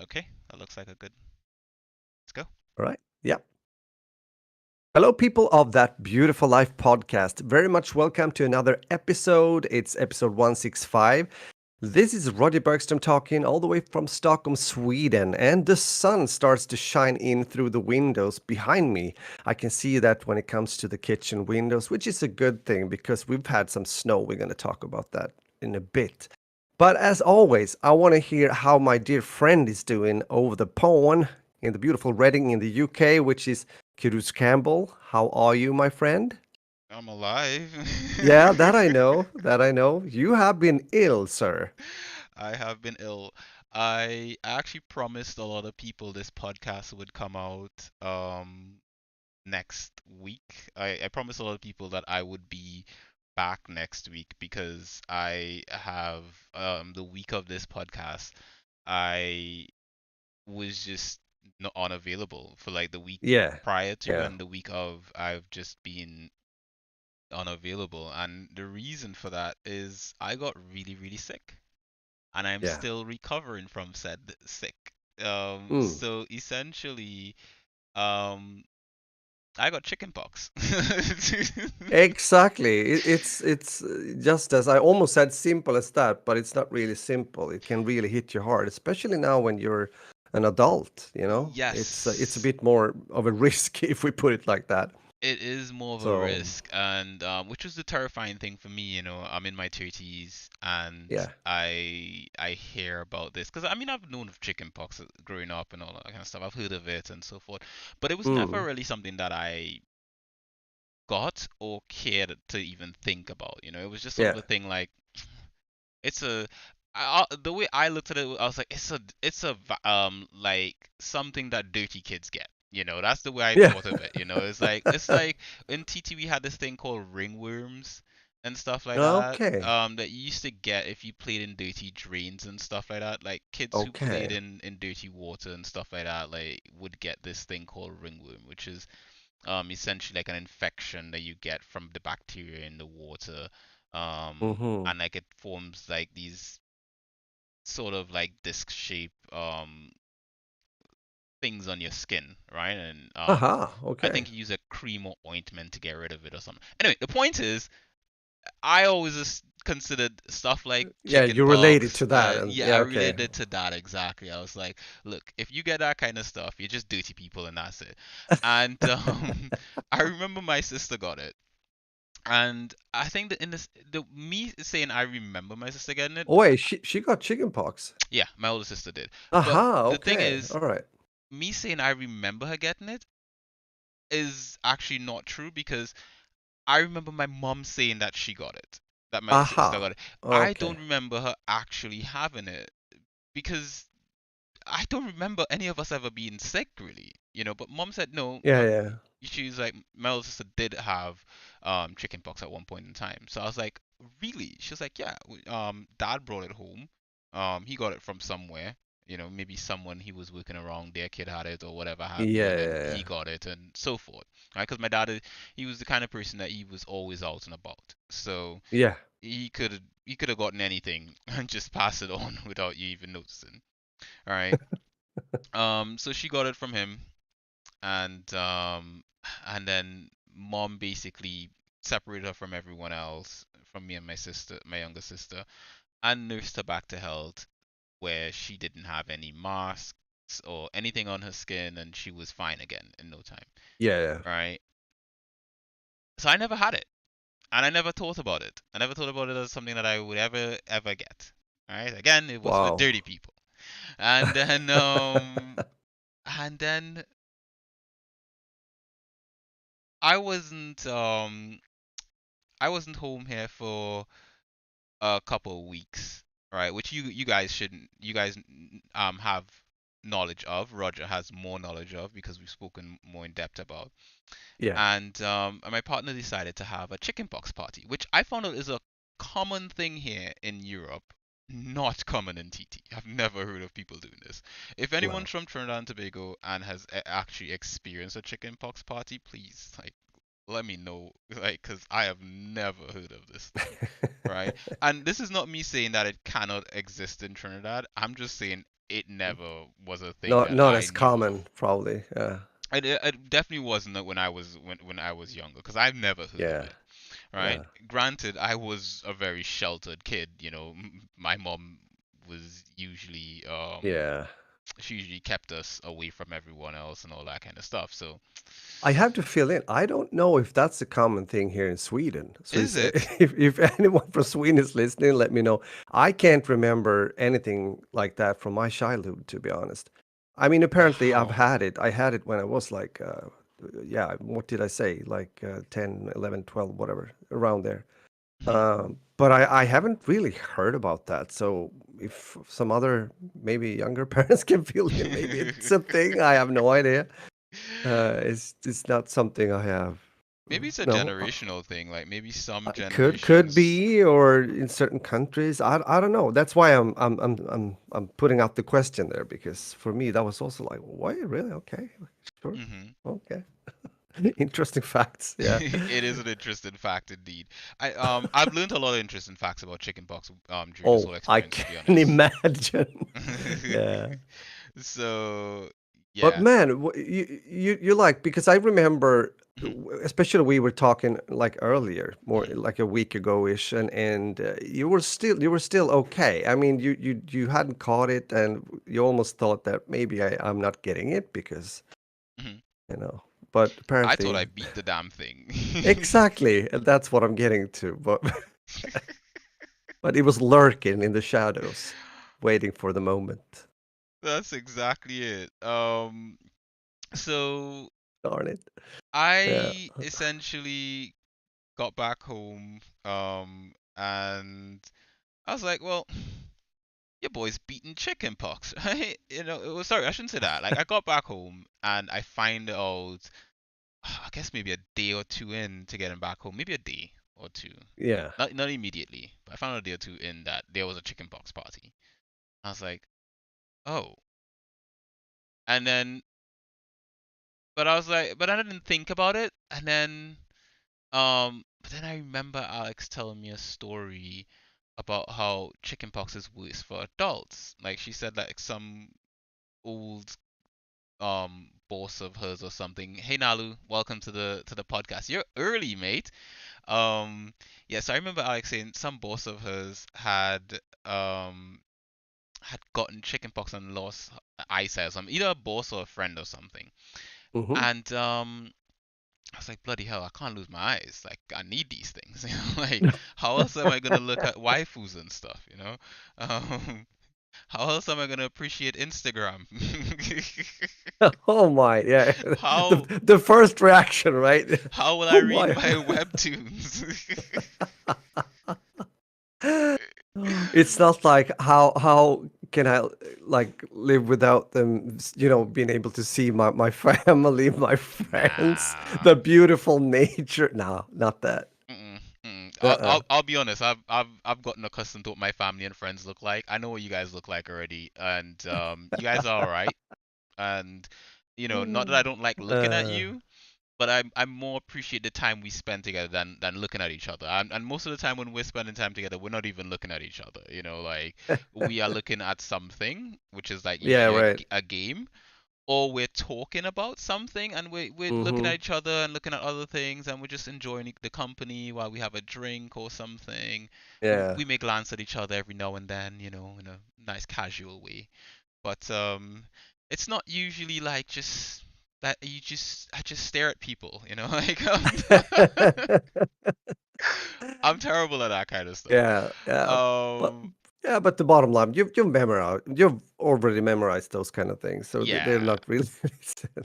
Okay, that looks like a good. Let's go. All right. Yeah. Hello, people of That Beautiful Life podcast. Very much welcome to another episode. It's episode 165. This is Roger Bergström talking all the way from Stockholm, Sweden, and the sun starts to shine in through the windows behind me. I can see that when it comes to the kitchen windows, which is a good thing because we've had some snow. We're going to talk about that in a bit. But as always, I want to hear how my dear friend is doing over the pond in the beautiful Reading in the UK, which is Kirus Campbell. How are you, my friend? I'm alive. Yeah, that I know. That I know. You have been ill, sir. I have been ill. I actually promised a lot of people this podcast would come out next week. I promised a lot of people that I would be back next week because I have the week of this podcast I was just not unavailable for like the week Yeah. prior to Yeah. and the week of I've just been unavailable. And the reason for that is I got really, really sick, and I'm Yeah. still recovering from said sick. Mm. So essentially, um, I got chickenpox. Exactly. It's just as I almost said simple as that, but it's not really simple. It can really hit you hard, especially now when you're an adult, you know? It's a Yes, bit more of a risk if we put it like that. it is more of a So, risk, and which was the terrifying thing for me. I'm in my 30s, and yeah. I hear about this because I mean I've known of chickenpox growing up and all that kind of stuff. I've heard of it and so forth, but it was never Mm. really something that I got or cared to even think about. It was just sort of Yeah. a thing like it's a the way I looked at it, I was like, like something that dirty kids get. That's the way I Yeah. thought of it. It's like in TT we had this thing called ringworms and stuff like that. Okay. That you used to get if you played in dirty drains and stuff like that. Like kids who played Okay. in dirty water and stuff like that, like would get this thing called ringworm, which is essentially like an infection that you get from the bacteria in the water, Mm-hmm. and like it forms like these sort of like disc shape things on your skin, right? And Aha. I Okay. think you use a cream or ointment to get rid of it or something. Anyway, the point is, I always just considered stuff like Yeah, you related chickenpox. to that, and Yeah, yeah, I okay. related to that exactly. I was like, look, if you get that kind of stuff, you're just dirty people, and that's it. And I remember my sister got it, and I think that in this, the me saying I remember my sister getting it, Oh wait, she got chickenpox. yeah, my older sister did. But Aha. the thing Okay. is, All right. me saying I remember her getting it is actually not true because I remember my mom saying that she got it, that my sister Aha. got it. I Okay. don't remember her actually having it because I don't remember any of us ever being sick really. But mom said no. Yeah. Yeah. She's like my older sister did have chickenpox at one point in time. So I was like, really? She was like, yeah. Dad brought it home. He got it from somewhere. Maybe someone he was working around, their kid had it or whatever have you, Yeah. and then Yeah. he got it and so forth. Right? Because my dad, he was the kind of person that he was always out and about. So Yeah. he could have gotten anything and just pass it on without you even noticing. All right. So she got it from him, and then mom basically separated her from everyone else, from me and my sister, my younger sister, and nursed her back to health, where she didn't have any masks or anything on her skin, and she was fine again in no time. Yeah. Yeah. Right. So I never had it, and I never thought about it. I never thought about it as something that I would ever get. All right. Again, it was for Wow. dirty people. And then I wasn't um I wasn't home here for a couple of weeks, right? Which you guys have knowledge of. Roger has more knowledge of because we've spoken more in depth about. Yeah. And my partner decided to have a chickenpox party, which I found out is a common thing here in Europe. Not common in TT. I've never heard of people doing this. If anyone's Wow. from Trinidad and Tobago and has actually experienced a chickenpox party, please let me know, like, because I have never heard of this thing, right? And this is not me saying that it cannot exist in Trinidad. I'm just saying it never was a thing Not that not I as knew of. common, probably. Yeah. It definitely wasn't when I was younger, because I've never heard of Yeah. it. Right? Yeah. Granted, I was a very sheltered kid. My mom was usually Yeah. she usually kept us away from everyone else and all that kind of stuff. So, I have to fill in. I don't know if that's a common thing here in Sweden. So is it? if anyone from Sweden is listening, let me know. I can't remember anything like that from my childhood, to be honest. I mean, apparently I've Wow. had it. I had it when I was like, yeah, what did I say? Like 10, 11, 12, whatever, around there. Mhm. But I haven't really heard about that. So if some other, maybe younger parents can fill in, maybe it's a thing. I have no idea. It's not something I have. Maybe it's a No, generational thing. Like maybe some could generations. be, or in certain countries. I don't know. That's why I'm putting out the question there, because for me that was also like, why really? Okay, sure, Mhm. okay. Interesting facts. Yeah. It is an interesting fact indeed. I've learned a lot of interesting facts about chickenpox during this Oh, whole I experience, to be can honest. imagine. Yeah. So But yeah. man, you like, because I remember, Mhm, especially we were talking like earlier, more mhm, like a week ago ish, and you were still okay. I mean, you hadn't caught it, and you almost thought that maybe I'm not getting it because mhm. you know. But I thought apparently, I beat the damn thing. exactly, and that's what I'm getting to. But but it was lurking in the shadows, waiting for the moment. That's exactly it. So Darn it. Yeah. I essentially got back home, and I was like, well, your boy's beating chickenpox, right? It was, sorry, I shouldn't say that. Like, I got back home and I find out, I guess maybe a day or two in to getting back home, maybe a day or two, Yeah. not immediately, but I found out a day or two in that there was a chickenpox party. I was like, oh, and then, but I was like, but I didn't think about it, and then, but then I remember Alex telling me a story about how chickenpox is worse for adults. Like she said, like some old boss of hers or something. Hey Nalu, welcome to the podcast. You're early, mate. Um yeah, so I remember Alex saying some boss of hers um had gotten chickenpox and lost eyesight or something, either a boss or a friend or something. Hmm. And I was like, bloody hell, I can't lose my eyes. Like, I need these things. Like, how else am I gonna look at waifus and stuff? Um, how else am I gonna appreciate Instagram? Oh my, yeah. how The first reaction, right? how will I Oh read my. my webtoons? It's not like how can I like live without them, being able to see my family, my friends, Nah. the beautiful nature. No, not that. Mm-mm, mm-mm. Uh-uh. I'll be honest. I've gotten accustomed to what my family and friends look like. I know what you guys look like already, and you guys are all right. And not that I don't like looking at Uh, you, but I more appreciate the time we spend together than looking at each other. And most of the time when we're spending time together, we're not even looking at each other. Like we are looking at something, which is like yeah, usually right. a game, or we're talking about something and we're looking Mm-hmm. at each other and looking at other things, and we're just enjoying the company while we have a drink or something. Yeah. We may glance at each other every now and then, in a nice casual way. But it's not usually like just that I just stare at people, like I'm terrible at that kind of stuff. Yeah, yeah, but Um, yeah, but the bottom line, you've already memorized those kind of things, so they're yeah, not really.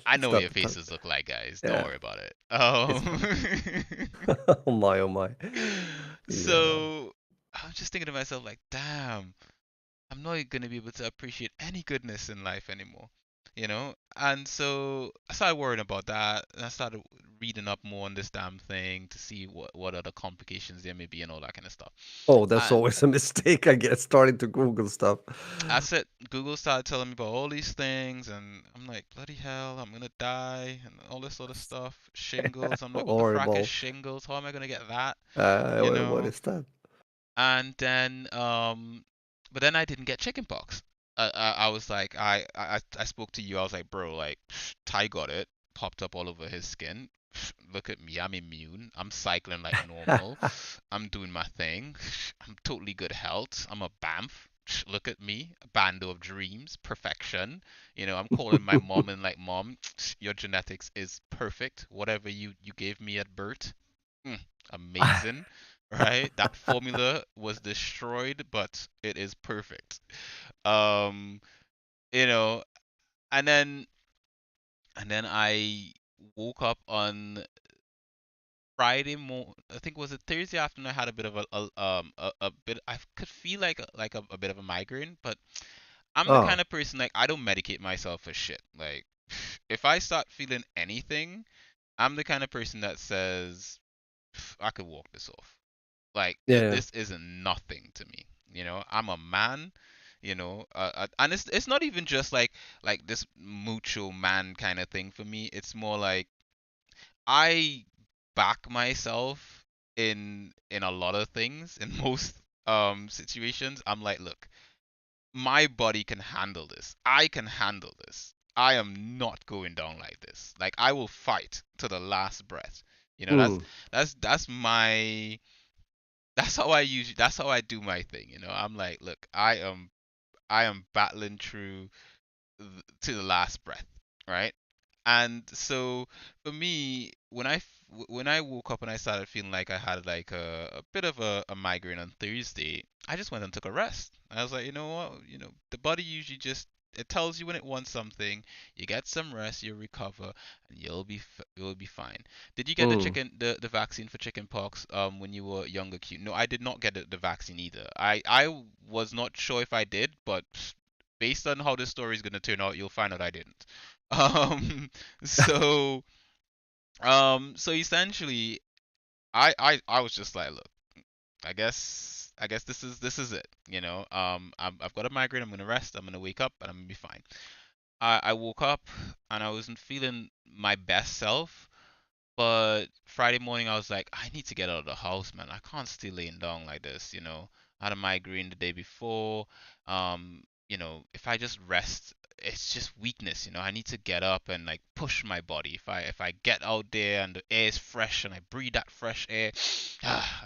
I It's know what not your the time. faces look like, guys. Don't Yeah, worry about it. it's fine. Oh my, oh my. Yeah. So I'm just thinking to myself, like, damn, I'm not gonna be able to appreciate any goodness in life anymore, And so I started worrying about that, and I started reading up more on this damn thing to see what other complications there may be and all that kind of stuff. Oh, that's And always a mistake, I guess, starting to Google stuff. I said Google started telling me about all these things, and I'm like, bloody hell, I'm gonna die, and all this sort of stuff. Shingles. I'm like, what the frack is Horrible. shingles? How am I gonna get that? Uh, You what know? is that? And then, but then I didn't get chickenpox. I was like, I spoke to you. I was like, bro, like, Ty got it, popped up all over his skin. Look at me, I'm immune. I'm cycling like normal. I'm doing my thing. I'm totally good health. I'm a Banff. Look at me, a bando of dreams, perfection. I'm calling my mom and like, mom, your genetics is perfect. Whatever you gave me at birth, mm, amazing, right? That formula was destroyed, but it is perfect. Um, you know, and then I woke up on I think was it Thursday afternoon. I had a bit of a bit. I could feel like a bit of a migraine, but I'm the kind Oh, of person like I don't medicate myself for shit. Like if I start feeling anything, I'm the kind of person that says I could walk this off. Like yeah. this isn't nothing to me. I'm a man. And it's not even just like this mucho man kind of thing for me. It's more like I back myself in a lot of things. In most situations, I'm like, look, my body can handle this. I can handle this. I am not going down like this. Like I will fight to the last breath. You know, that's Mm. that's my that's how I do my thing. I'm like, look, I am battling through to the last breath, right? And so for me, when I woke up and I started feeling like I had like a bit of a migraine on Thursday, I just went and took a rest. I was like, you know what, the body usually just it tells you when it wants something. You get some rest, you recover, and you'll be fine. Did you get Mm. the vaccine for chickenpox when you were younger, cute? No, I did not get the vaccine either. I was not sure if I did, but based on how this story is gonna turn out, you'll find out I didn't. Um, so so essentially, I was just like, look, I guess this is it. I've got a migraine. I'm gonna rest. I'm gonna wake up, and I'm gonna be fine. I woke up and I wasn't feeling my best self. But Friday morning, I was like, I need to get out of the house, man. I can't stay laying down like this. I had a migraine the day before. If I just rest, it's just weakness. I need to get up and like push my body. If I get out there and the air is fresh and I breathe that fresh air,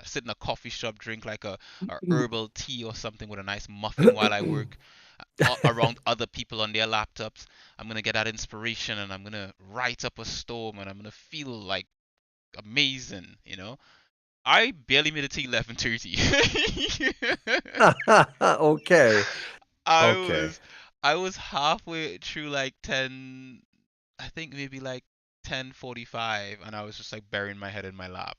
sit in a coffee shop, drink like a herbal tea or something with a nice muffin while I work around other people on their laptops. I'm gonna get that inspiration and I'm gonna write up a storm and I'm gonna feel like amazing. I barely made it to 11:30. Okay. I Okay. was I was halfway through like 10, I think maybe like 10:45, and I was just like burying my head in my lap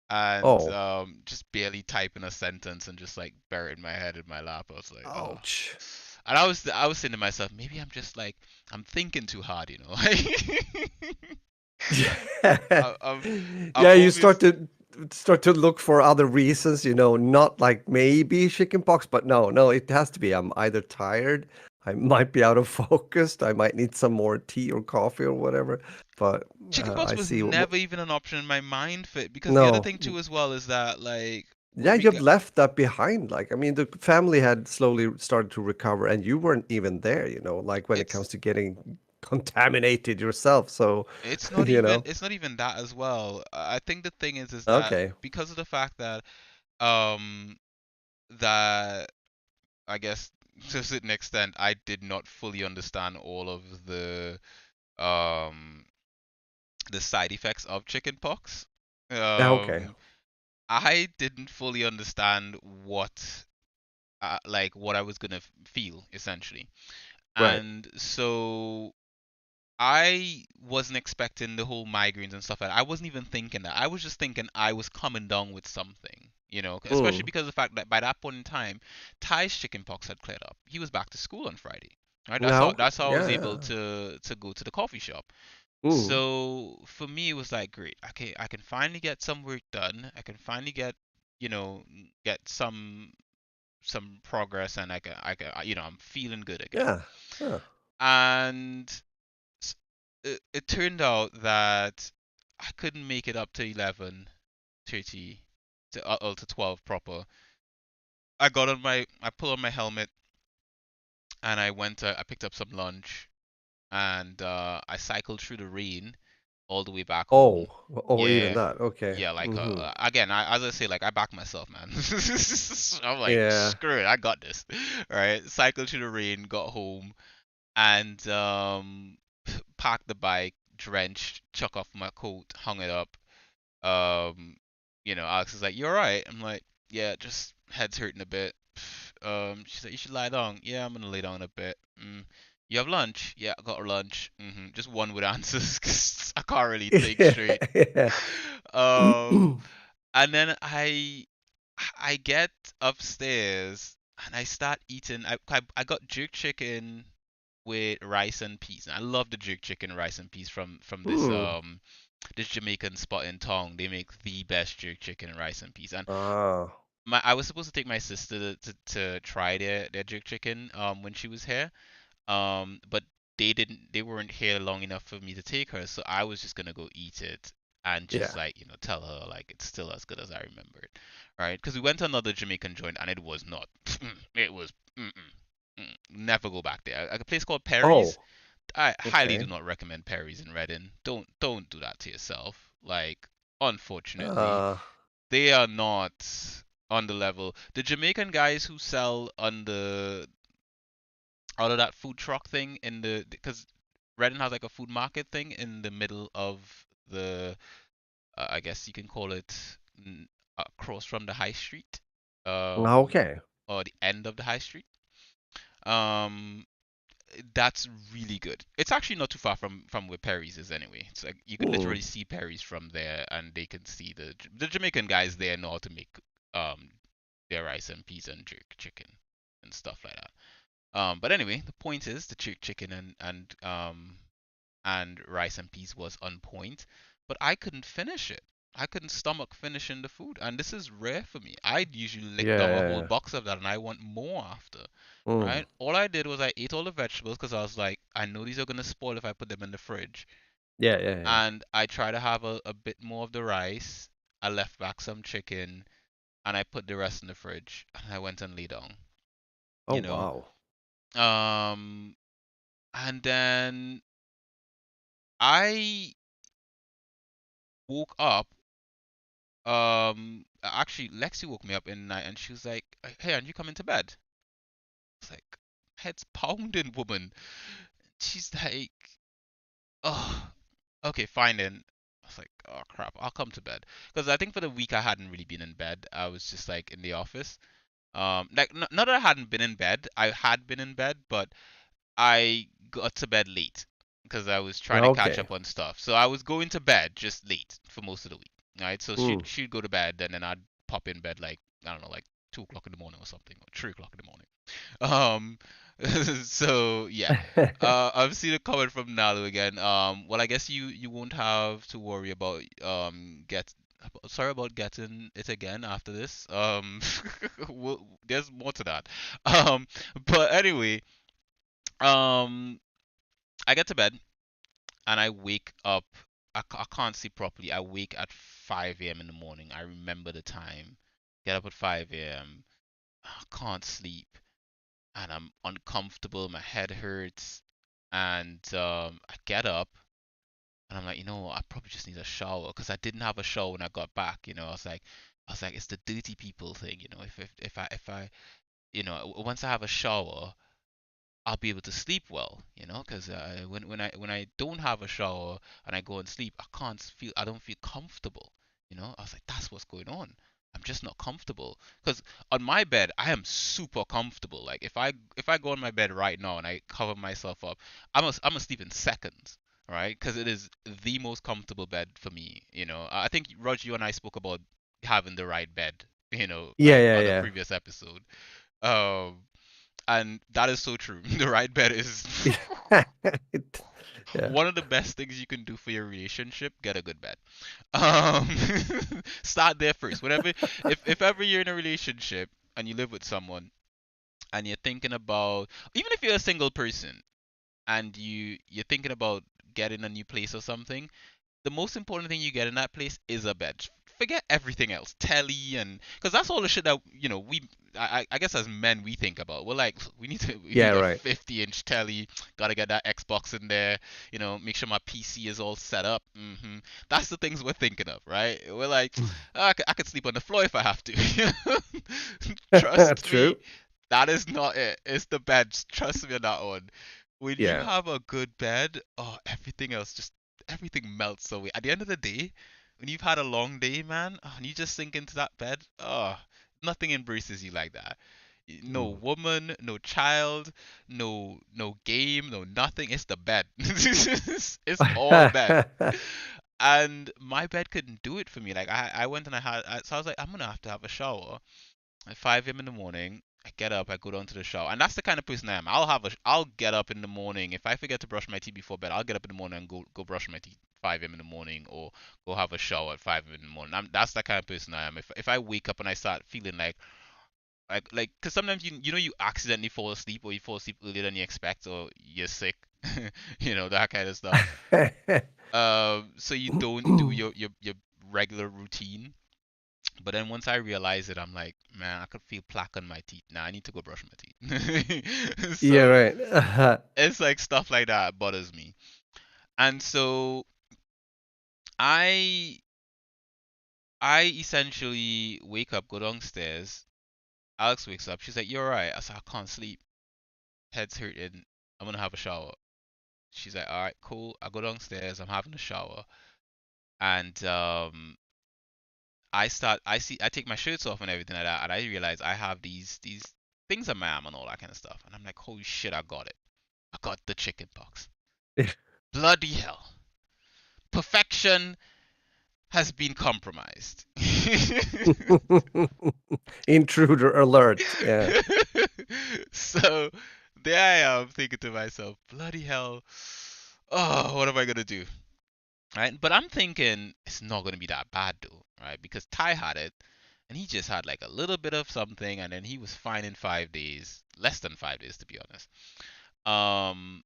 and Oh, just barely typing a sentence and just like buried my head in my lap. I was like, oh. ouch. And I was saying to myself, maybe I'm just like I'm thinking too hard. Yeah. I'm Yeah, you always start to look for other reasons, not like maybe chickenpox, but no, no, it has to be I'm either tired, I might be out of focus, I might need some more tea or coffee or whatever. But chickenpox I was see. never even an option in my mind for it because the other No, thing too as well is that like yeah, when we you've got left that behind. Like, I mean, the family had slowly started to recover, and you weren't even there, like when it comes it's to getting contaminated yourself. So, it's not you even know, it's not even that as well. I think the thing is that okay, because of the fact that um that I guess to a certain extent I did not fully understand all of um the side effects of chickenpox. yeah, okay, Um I didn't fully understand what I was gonna feel essentially. right. And so I wasn't expecting the whole migraines and stuff like that. I wasn't even thinking that. I was just thinking I was coming down with something, especially Mm. because of the fact that by that point in time, Ty's chickenpox had cleared up. He was back to school on Friday. Right? That's how Now, that's how I was yeah, able yeah. to go to the coffee shop. Mm. So for me, it was like great. Okay, I can finally get some work done. I can finally get some progress, and I'm feeling good again. Yeah, huh. And it turned out that I couldn't make it up to 11:30 to 12 proper. I pull on my helmet, and I went. I picked up some lunch, and I cycled through the rain all the way back Oh, home. oh, even Yeah, that. Okay. yeah. Like Mm-hmm. again, as I say, like I back myself, man. I'm like, Yeah. screw it, I got this. All right, cycled through the rain, got home, and parked the bike, drenched, chuck off my coat, hung it up. Alex is like, "You alright?" I'm like, "Yeah, just head's hurting a bit." She's like, "You should lie down." Yeah, I'm gonna lay down a bit. You have lunch? Yeah, I got lunch. Just one with answers 'cause I can't really think straight. Yeah. Um, and then I get upstairs and I start eating. I got jerk chicken with rice and peas. And I love the jerk chicken rice and peas from this Hmm. this Jamaican spot in town. They make the best jerk chicken and rice and peas. And Ah. I was supposed to take my sister to try their jerk chicken when she was here. But they weren't here long enough for me to take her, so I was just gonna go eat it and just Yeah. like, tell her like it's still as good as I remember it, right? Because we went to another Jamaican joint and it was not. It was never go back there. A place called Perry's. Oh, I highly do okay. not recommend Perry's in Reading. Don't do that to yourself. Like, unfortunately, Uh, they are not on the level. The Jamaican guys who sell on out of that food truck thing in the because Reading has like a food market thing in the middle of the I guess you can call it across from the high street, um, okay. or the end of the high street. Um, that's really good. It's actually not too far from where Perry's is anyway. It's like you can Hmm. literally see Perry's from there, and they can see the Jamaican guys there know how to make um their rice and peas and jerk chicken and stuff like that. But anyway, the point is the chicken and rice and peas was on point, but I couldn't finish it. I couldn't stomach finishing the food, and this is rare for me. I'd usually Yeah, lick down a yeah, whole yeah. box of that, and I want more after, Hmm. right? All I did was I ate all the vegetables because I was like, I know these are gonna spoil if I put them in the fridge, Yeah, yeah, yeah. and I try to have a bit more of the rice. I left back some chicken, and I put the rest in the fridge, and I went and lay down. Oh, You know, wow. um, and then I woke up. Actually, Lexi woke me up in the night and she was like, "Hey, aren't you coming to bed?" I was like, "Head's pounding, woman." She's like, "Oh, okay, fine then." I was like, "Oh crap, I'll come to bed." Because I think for the week I hadn't really been in bed. I was just like in the office. Like not that I hadn't been in bed. I had been in bed, but I got to bed late because I was trying to catch Okay. up on stuff. So I was going to bed just late for most of the week. Right. So Hmm. she'd go to bed and then I'd pop in bed like I don't know, like 2 o'clock in the morning or something, or 3 o'clock in the morning. Um, so yeah. I've seen a comment from Nalu again. Well, I guess you won't have to worry about get sorry about getting it again after this. There's more to that. Um, but anyway, um, I get to bed and I wake up. I can't sleep properly. I wake at 5 a.m. in the morning. I remember the time. Get up at 5 a.m. I can't sleep and I'm uncomfortable. My head hurts, and I get up and I'm like, I probably just need a shower because I didn't have a shower when I got back. I was like, it's the dirty people thing. If I once I have a shower, I'll be able to sleep well, because when I don't have a shower and I go and sleep, I don't feel comfortable, I was like, that's what's going on. I'm just not comfortable because on my bed I am super comfortable. Like if I go on my bed right now and I cover myself up, I'm gonna sleep in seconds, right? Because it is the most comfortable bed for me. I think Roger, you and I spoke about having the right bed, Yeah, on a yeah, previous episode. Um, and that is so true. The right bet is yeah. Yeah. one of the best things you can do for your relationship. Get a good bet. Um, start there first. If ever you're in a relationship and you live with someone and you're thinking about, even if you're a single person and you're thinking about getting a new place or something, the most important thing you get in that place is a bed. forget everything else, Tele, and because that's all the shit that I guess as men we think about. We're like, we Yeah, need a right. 50-inch Tele, gotta get that Xbox in there, make sure my PC is all set up. That's the things we're thinking of, right? We're like, "Oh, I could sleep on the floor if I have to." Trust me, True. that is not it. It's the bed. Trust me on that one. When you Yeah. have a good bed, oh, everything melts away. At the end of the day, when you've had a long day, man, and you just sink into that bed, oh, nothing embraces you like that. No Mm. woman, no child, no game, no nothing. It's the bed. It's all bed. And my bed couldn't do it for me. Like I went and so I was like, I'm gonna have to have a shower at 5 a.m. in the morning. I get up, I go down to the shower, and that's the kind of person I am. I'll get up in the morning. If I forget to brush my teeth before bed, I'll get up in the morning and go brush my teeth 5 a.m. in the morning, or go have a shower at 5 a.m. in the morning. That's the kind of person I am. If I wake up and I start feeling because sometimes you accidentally fall asleep, or you fall asleep earlier than you expect, or you're sick, that kind of stuff. So you don't do your regular routine. But then once I realize it, I'm like, man, I could feel plaque on my teeth. Now I need to go brush my teeth. Yeah, So right. it's like stuff like that bothers me. And so I I essentially wake up, go downstairs. Alex wakes up. She's like, "You're right." I said, "I can't sleep. Head's hurting. I'm gonna have a shower." She's like, "All right, cool." I go downstairs. I'm having a shower, and I take my shirts off and everything like that, and I realize I have these things on my arm and all that kind of stuff, and I'm like, holy shit, I got it. I got the chicken pox. Bloody hell. Perfection has been compromised. Intruder alert. Yeah. So there I am thinking to myself, bloody hell. Oh, what am I gonna do? Right? But I'm thinking it's not gonna be that bad though, right? Because Ty had it, and he just had like a little bit of something, and then he was fine in 5 days, less than 5 days to be honest. Um,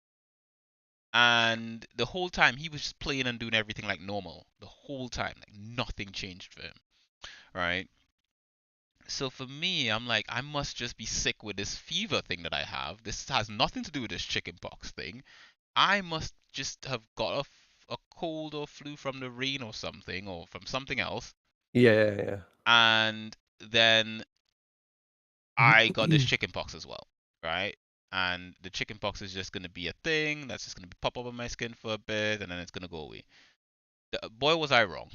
and the whole time he was just playing and doing everything like normal. The whole time, like nothing changed for him, right? So for me, I'm like, I must just be sick with this fever thing that I have. This has nothing to do with this chickenpox thing. I must just have got a cold or flu from the rain or something, or from something else. Yeah, yeah, And then I got this yeah. chickenpox as well, right? And the chickenpox is just gonna be a thing that's just gonna be pop up on my skin for a bit, and then it's gonna go away. Boy, was I wrong.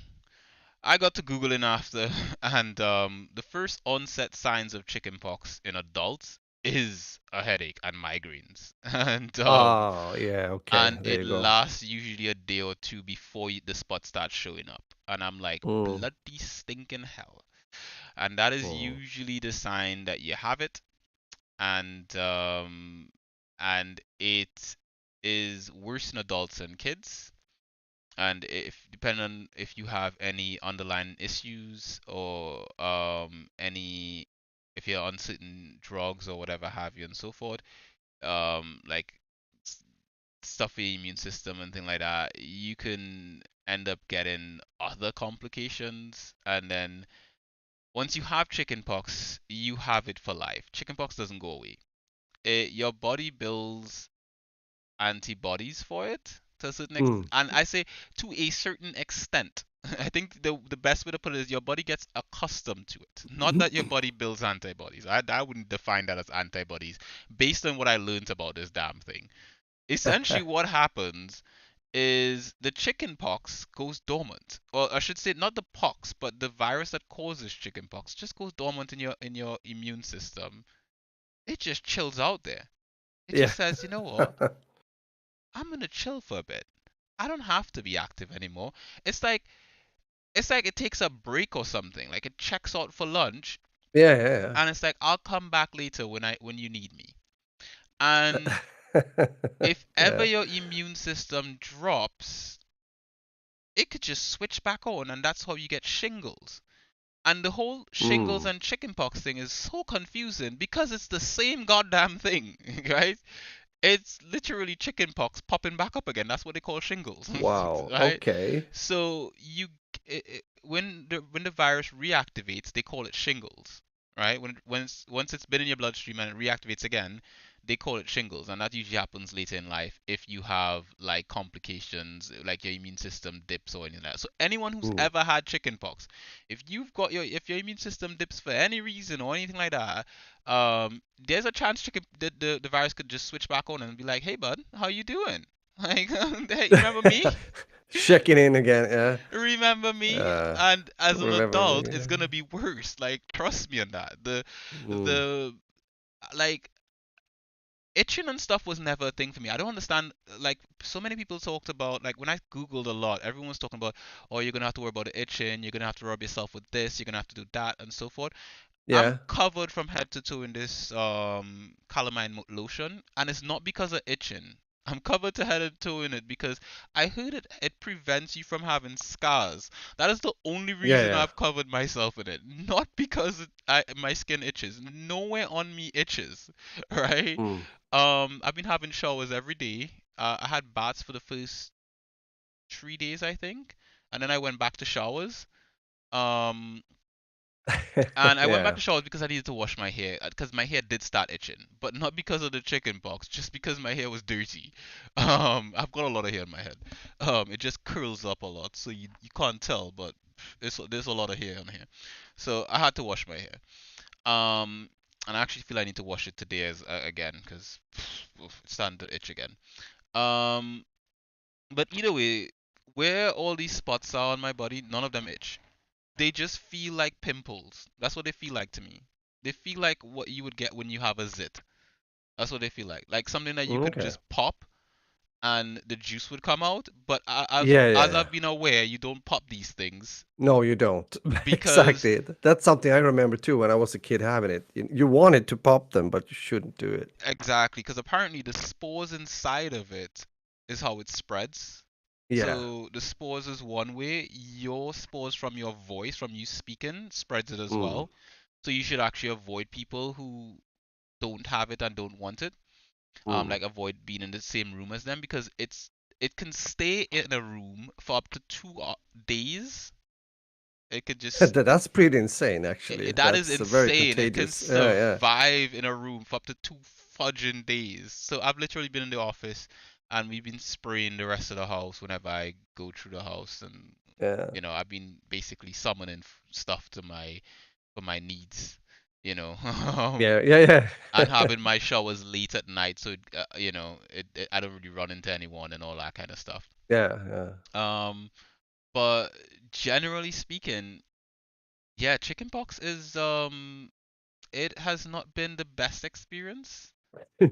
I got to Googling after, and the first onset signs of chickenpox in adults is a headache and migraines, Oh, yeah, okay. and There it you go. lasts usually a day or two before the spots start showing up. And I'm like, Mm, bloody stinking hell. And that is mm. usually the sign that you have it, and it is worse in adults than kids. And if depending on if you have any underlying issues, or any if you're on certain drugs or whatever have you and so forth, like stuff for your immune system and thing like that, you can end up getting other complications. And then once you have chickenpox, you have it for life. Chickenpox doesn't go away. Your body builds antibodies for it to a certain Mm. and I say to a certain extent. I think the best way to put it is your body gets accustomed to it. Not that your body builds antibodies. I wouldn't define that as antibodies based on what I learned about this damn thing. Essentially, what happens is the chicken pox goes dormant. Or I should say not the pox, but the virus that causes chicken pox just goes dormant in your immune system. It just chills out there. It Yeah. just says, you know what? I'm gonna chill for a bit. I don't have to be active anymore. It's like it takes a break or something. Like it checks out for lunch, Yeah, yeah, and it's like I'll come back later when you need me. And yeah. if ever Yeah. your immune system drops, it could just switch back on, and that's how you get shingles. And the whole shingles Mm. and chickenpox thing is so confusing because it's the same goddamn thing, right? It's literally chickenpox popping back up again. That's what they call shingles, Wow. right? Okay. So when the virus reactivates, they call it shingles, right? Once it's been in your bloodstream and it reactivates again, they call it shingles, and that usually happens later in life if you have like complications, like your immune system dips or anything like that. So anyone who's Mm. ever had chickenpox, if your immune system dips for any reason or anything like that, there's a chance the virus could just switch back on and be like, hey bud, how you doing? Like, hey, you remember me? Checking in again, yeah. Remember me? Uh, And as an remember adult, me. it's gonna be worse. Like, trust me on that. Mm. The like itching and stuff was never a thing for me. I don't understand. Like, so many people talked about, like, when I googled a lot, everyone's talking about, oh, you're gonna have to worry about the itching. You're gonna have to rub yourself with this. You're gonna have to do that, and so forth. I'm Yeah, covered from head to toe in this calamine lotion, and it's not because of itching. I'm covered to head and toe in it because I heard it prevents you from having scars. That is the only yeah, reason yeah. I've covered myself in it, not because my skin itches. Nowhere on me itches, right? Mm. I've been having showers every day. I had baths for the first 3 days, I think, and then I went back to showers. Um, and I went back Yeah. to showers because I needed to wash my hair because my hair did start itching, but not because of the chicken pox, just because my hair was dirty. I've got a lot of hair in my head. It just curls up a lot, so you can't tell, but there's a lot of hair on here. So I had to wash my hair. Um, and I actually feel I need to wash it today again because it's starting to itch again. Um, but either way, where all these spots are on my body, none of them itch. They just feel like pimples. That's what they feel like to me. They feel like what you would get when you have a zit. That's what they feel like. Like something that you could Okay. just pop and the juice would come out. But as Yeah, as yeah. I've been aware, you don't pop these things No, you don't. because Exactly. That's something I remember too when I was a kid having it. You wanted to pop them, but you shouldn't do it. exactly, because apparently the spores inside of it is how it spreads. Yeah. So the spores is one way. Your spores from your voice, from you speaking, spreads it as Mm. well. So you should actually avoid people who don't have it and don't want it. Mm. Like avoid being in the same room as them because it can stay in a room for up to 2 days. It could just That's pretty insane, actually. that is That's very insane. It can contagious. Yeah, yeah. survive in a room for up to two fudging days. So I've literally been in the office and we've been spraying the rest of the house whenever I go through the house, and Yeah. I've been basically summoning stuff to my for my needs. You know, Yeah, yeah, and yeah. having my showers late at night, so I don't really run into anyone and all that kind of stuff. Yeah, yeah. Um, but generally speaking, yeah, chickenpox is it has not been the best experience.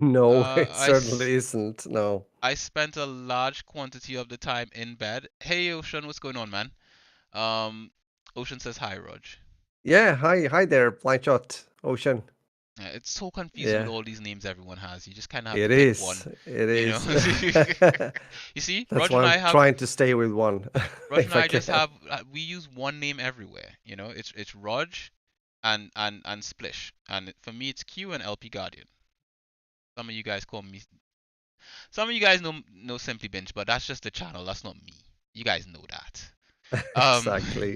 No, Uh, it I s- certainly isn't. No. I spent a large quantity of the time in bed. Hey, Ocean, what's going on, man? Ocean says hi, Raj. Yeah, hi there, Blind Shot Ocean. Yeah, it's so confusing with Yeah, all these names everyone has. You just kind of have to it pick is. one, It you know. is. You see, That's why I'm trying to stay with one Raj and if I I just can. have we use one name everywhere. It's Raj and Splish, and for me it's Q and LP Guardian. Some of you guys call me. Some of you guys know Simply Binge, but that's just the channel. That's not me. You guys know that.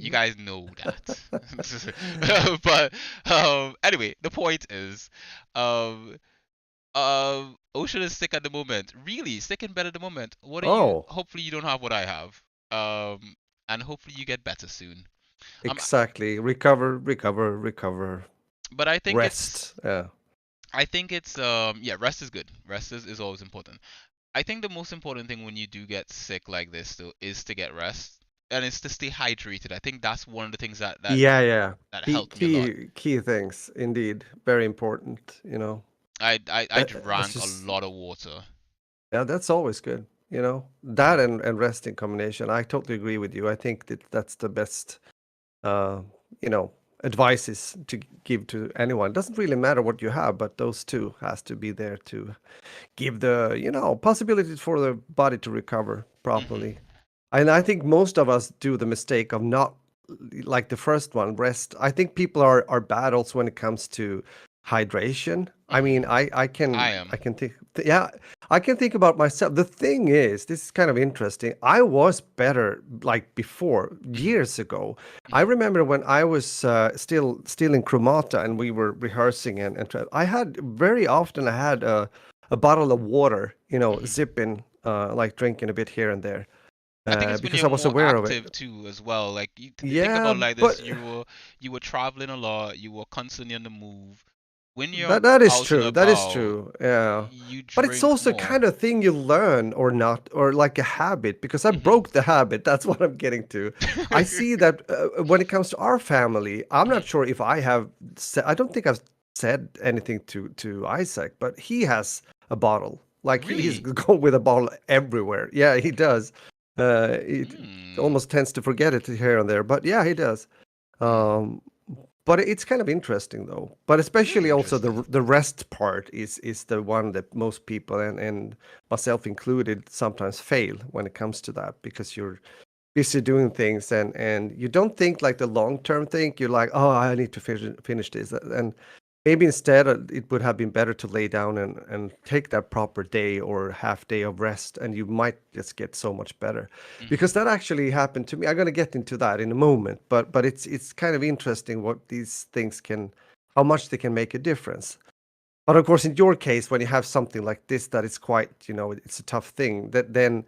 You Exactly. guys know that. But anyway, the point is, um, Ocean is sick at the moment. Really sick in bed at the moment. What are you? Oh, Hopefully you don't have what I have. And hopefully you get better soon. Um, exactly. Recover, recover, recover. but Rest. Yeah. I think it's yeah, rest is good. Rest is always important. I think the most important thing when you do get sick like this though is to get rest and it's to stay hydrated. I think that's one of the things Yeah, yeah. that Key, helped me a lot. key, key things, indeed. Very important. I That's drank a just, lot of water. yeah, that's always good. That and rest in combination. I totally agree with you. I think that's the best, uh, you know, advices to give to anyone. It doesn't really matter what you have, but those two has to be there to give the possibility for the body to recover Mhm. properly. And I think most of us do the mistake of not like the first one, rest. I think people are bad also when it comes to hydration. I mean, Mm-hmm. I I am. can think, yeah, I can think about myself. The thing is, this is kind of interesting. I was better like before, Mm-hmm. years ago. I Mm-hmm. remember when I was still in Chromata and we were rehearsing I had very often I had a bottle of water, Mm-hmm. zipping, like drinking a bit here and there, I think it's when because you're I was more aware of it. active too, as well. Like you think Yeah, about it like this: but you were traveling a lot, you were constantly on the move. When you're that is out and true. That is about, true. Yeah. you But it's drink also more. kind of thing you learn or not, or like a habit, because I Mm-hmm. broke the habit. That's what I'm getting to. I see that when it comes to our family, I'm not Mhm. sure if I have said, I don't think I've said anything to Isaac, but he has a bottle. Like he's Really? going with a bottle everywhere. Yeah, he does. It Mm. almost tends to forget it here and there, but yeah, he does. Mm. Um, but it's kind of interesting though. But It is especially also interesting. the rest part is the one that most people and myself included sometimes fail when it comes to that because you're busy doing things and you don't think like the long term thing. You're like, oh, I need to finish this, and maybe instead it would have been better to lay down and take that proper day or half day of rest, and you might just get so much better. Mm-hmm. Because that actually happened to me. I'm gonna get into that in a moment, but it's kind of interesting what these things can, how much they can make a difference. But of course, in your case, when you have something like this, that is quite, it's a tough thing. That then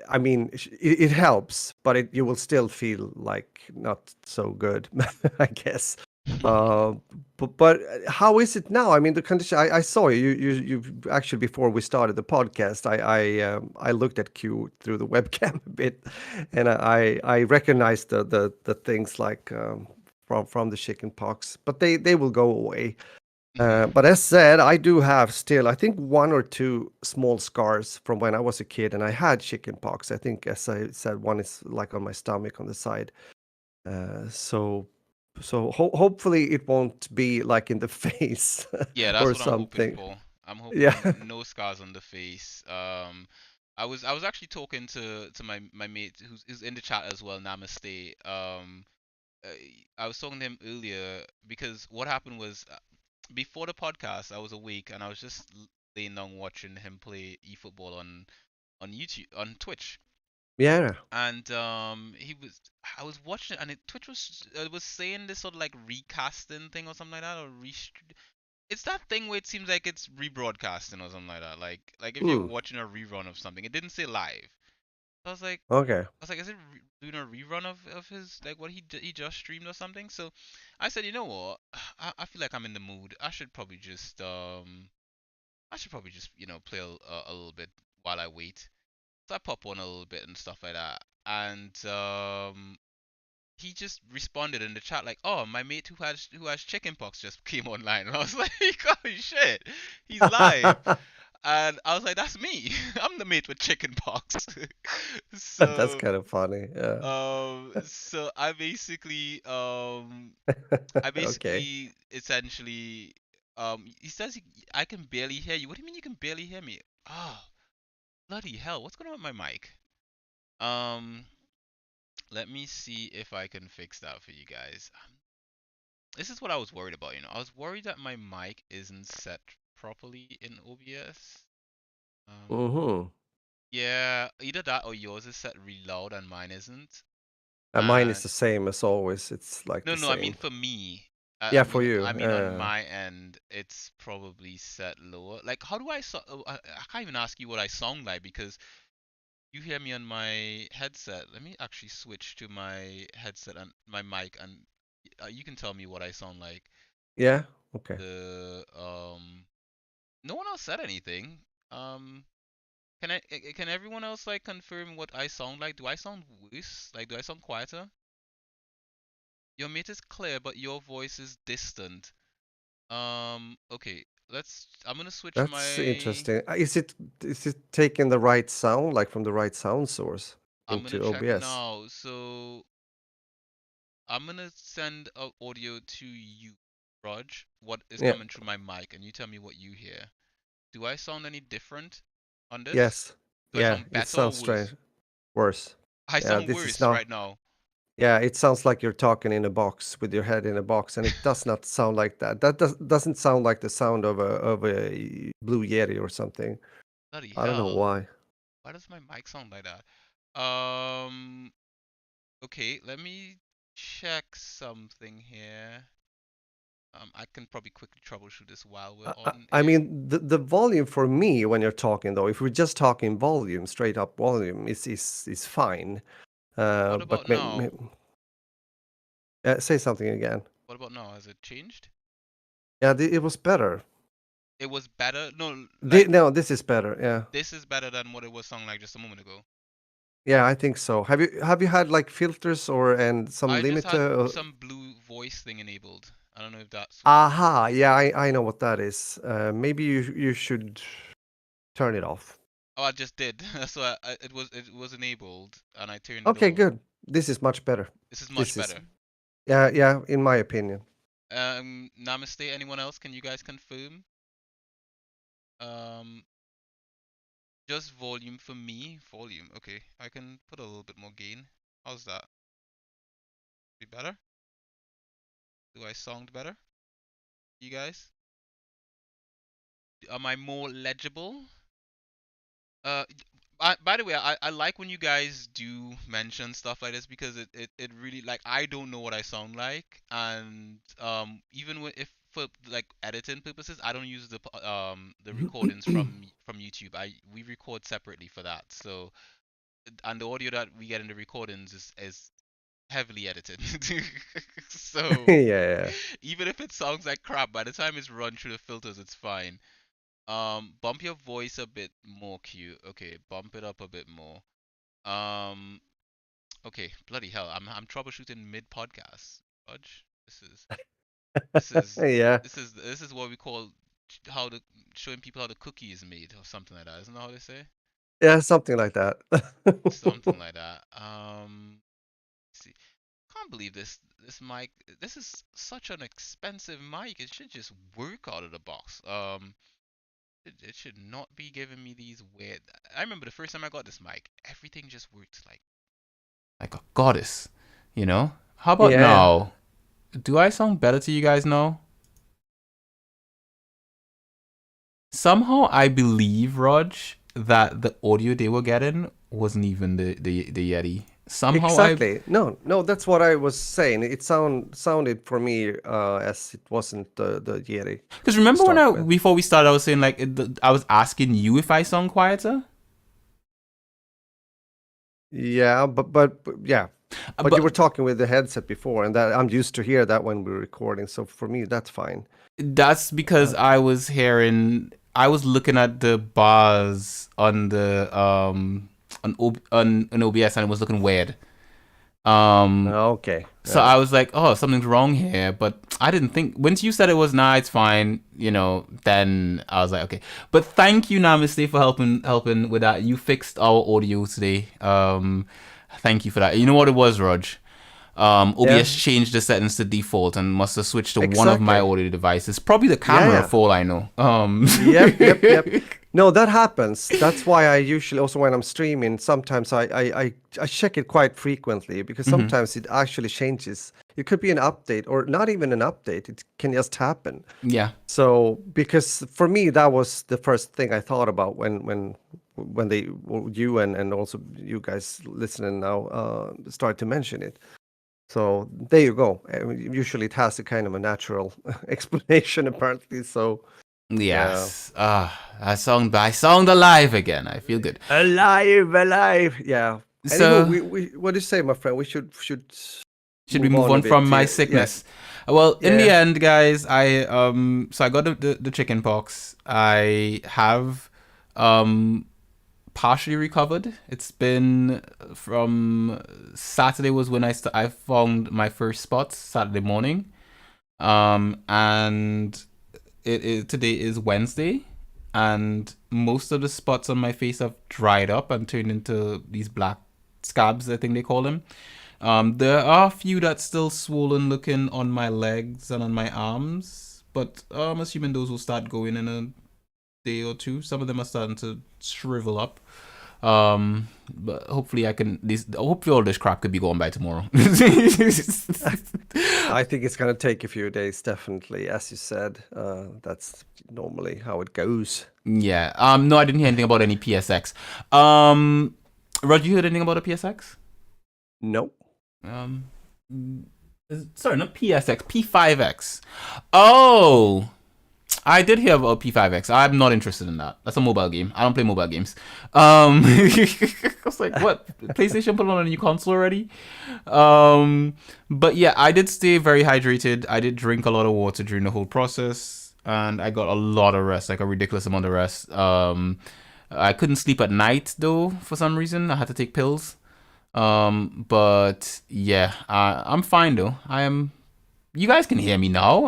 I mean, it helps, but you will still feel like not so good, I guess. Uh, but how is it now? I mean, the condition. I saw you actually before we started the podcast. I looked at Q through the webcam a bit, and I recognized the things like from the chicken pox, but they will go away. Mm-hmm. But as said, I do have still, I think, one or two small scars from when I was a kid and I had chicken pox. I think, as I said, one is like on my stomach on the side. So, hopefully it won't be like in the face Yeah, that's or what I'm hoping something. for. I'm Yeah. hoping no scars on the face. I was actually talking to my mate who's in the chat as well, Namaste. Uh, I was talking to him earlier because what happened was before the podcast, I was awake and I was just laying down watching him play eFootball on YouTube on Twitch. Yeah. And I was watching it and Twitch was saying this sort of like recasting thing or something like that, or it's that thing where it seems like it's rebroadcasting or something like that. Like if you're Hmm. watching a rerun of something, it didn't say live. So Okay. I was like, is it doing a rerun of his like what he just streamed or something? So I said, you know what? I feel like I'm in the mood. I should probably just play a little bit while I wait. So I pop on a little bit and stuff like that. And he just responded in the chat like, "Oh, my mate who has chickenpox just came online," and I was like, "Oh shit, he's live!" And I was like, "That's me. I'm the mate with chickenpox." That's so, kind of funny. Yeah. so I Okay. basically essentially, he says I can barely hear you. What do you mean you can barely hear me? Oh, bloody hell! What's going on with my mic? Um, Let me see if I can fix that for you guys. This is what I was worried about, I was worried that my mic isn't set properly in OBS. Um, Mm-hmm. yeah, either that or yours is set really loud and mine isn't. Mine is And the same as always. It's like no, the no, I mean same. for me. I Yeah, I for mean, you. I mean on my end, it's probably set lower. Like, how do I can't even ask you what I sound like because you hear me on my headset. Let me actually switch to my headset and my mic, and you can tell me what I sound like. Yeah. Okay. The No one else said anything. Um, can everyone else like confirm what I sound like? Do I sound worse? Like, do I sound quieter? Your mate is clear, but your voice is distant. Okay. I'm gonna switch That's my. interesting. Is it taking the right sound, like from the right sound source I'm gonna into check OBS? now. So I'm gonna send a audio to you, Raj. What is Yeah. coming through my mic, and you tell me what you hear. Do I sound any different on this? Yes. Do I Yeah. sound It better or sounds worse? strange. Worse. I Yeah. sound This is worse not. right now. Yeah, it sounds like you're talking in a box with your head in a box, and it does not sound like that. Doesn't sound like the sound of a Blue Yeti or something. Bloody I don't know hell. why. Why does my mic sound like that? Okay, let me check something here. I can probably quickly troubleshoot this while we're on I air. mean, the volume for me when you're talking though, if we're just talking volume, straight up volume, is fine. What about But now? say something again. What about now? Has it changed? Yeah, it was better. It was better. No, like No, this is better. Yeah, this is better than what it was sounding like just a moment ago. yeah, I think so. Have you had like filters or and some I just had limiter? some blue voice thing enabled. I don't know if that's what it is. Aha, yeah, I know what that is. Maybe you should turn it off. Oh, I just did. So it was enabled and I turned it Okay, off. good. This is much better. This is much This is better. yeah, in my opinion. Namaste. Anyone else? Can you guys confirm? Um, just volume for me. Volume. Okay, I can put a little bit more gain. How's that? Be better? Do I sound better? You guys? Am I more legible? Uh, by the way, I like when you guys do mention stuff like this because it really like I don't know what I sound like, and even if for like editing purposes I don't use the recordings from YouTube. We record separately for that. So and the audio that we get in the recordings is heavily edited. So Yeah, even if it sounds like crap, by the time it's run through the filters, it's fine. Bump your voice a bit more, cute. Okay, bump it up a bit more. Um, okay, bloody hell, I'm troubleshooting mid podcast. Fudge. This is yeah, this is what we call how the showing people how the cookie is made or something like that. Isn't that how they say? yeah, something like that. Something like that. Let's see. Can't believe this mic. This is such an expensive mic. It should just work out of the box. It should not be giving me these weird. I remember the first time I got this mic, everything just worked like a goddess, you know? How about Yeah, now? Do I sound better to you guys now? Somehow I believe, Raj, that the audio they were getting wasn't even the Yeti. Somehow I exactly. No, that's what I was saying. It sounded for me as it wasn't the Yeti because to remember when start I with. before we started I was saying like I was asking you if I sound quieter. Yeah, but yeah. But you were But talking with the headset before, and that I'm used to hear that when we're recording. So for me, that's fine. that's because Uh, I was looking at the bars on the on OBS and it was looking weird. Um okay. so I was like, oh, something's wrong here, but I didn't think once you said it was nah, it's fine, then I was like, okay. But thank you, Namaste, for helping with that. You fixed our audio today. Thank you for that. You know what it was, Raj? Yeah, OBS changed the settings to default and must have switched to one of my exactly. audio devices. Probably the Yeah, camera, yeah. for all I know. Yep. No, that happens. That's why I usually also when I'm streaming, sometimes I check it quite frequently because Mhm. sometimes it actually changes. It could be an update or not even an update. It can just happen. Yeah. So because for me that was the first thing I thought about when they well, you and also you guys listening now start to mention it. So there you go. Usually it has a kind of a natural explanation apparently. So yeah. Yes. I sound alive again. I feel good. Alive. Yeah. Anywho, So we what do you say, my friend? We should should we move move on a on bit from my here. Yeah. sickness? Well, in the Yeah. end, guys, I got the chicken pox. I have um partially recovered. It's been from Saturday was when I found my first spots Saturday morning. And today is Wednesday, and most of the spots on my face have dried up and turned into these black scabs, I think they call them. There are a few that's still swollen looking on my legs and on my arms, but I'm assuming those will start going in a day or two. Some of them are starting to shrivel up. But hopefully I can. Hopefully all this crap could be gone by tomorrow. I think it's going to take a few days, definitely. As you said, that's normally how it goes. Yeah. No, I didn't hear anything about any PSX. Rod, you heard anything about a PSX? Nope. Um, sorry, not PSX, P5X. Oh, I did hear about P5X. I'm not interested in that. That's a mobile game. I don't play mobile games. I was like, what? PlayStation put on a new console already? But yeah, I did stay very hydrated. I did drink a lot of water during the whole process, and I got a lot of rest, like a ridiculous amount of rest. I couldn't sleep at night though for some reason. I had to take pills. But yeah, I'm fine though. I am. You guys can hear me now.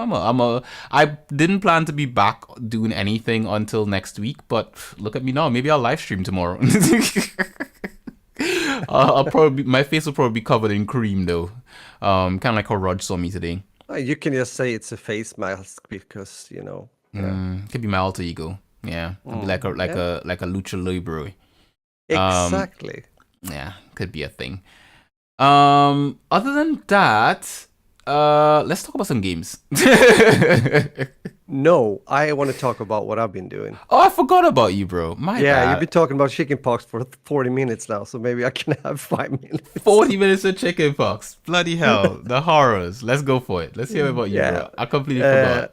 I didn't plan to be back doing anything until next week, but look at me now. Maybe I'll live stream tomorrow. I'll probably my face will probably be covered in cream though. Kind of like how Rod saw me today. You can just say it's a face mask because, Could be my alter ego. Yeah, could be like a lucha libre. Exactly. Yeah, could be a thing. Other than that, let's talk about some games. No, I want to talk about what I've been doing. Oh, I forgot about you, bro. My bad. You've been talking about chickenpox for 40 minutes now, so maybe I can have 5 minutes. 40 minutes of chickenpox. Bloody hell. The horrors. Let's go for it. Let's hear about you, bro. I completely forgot.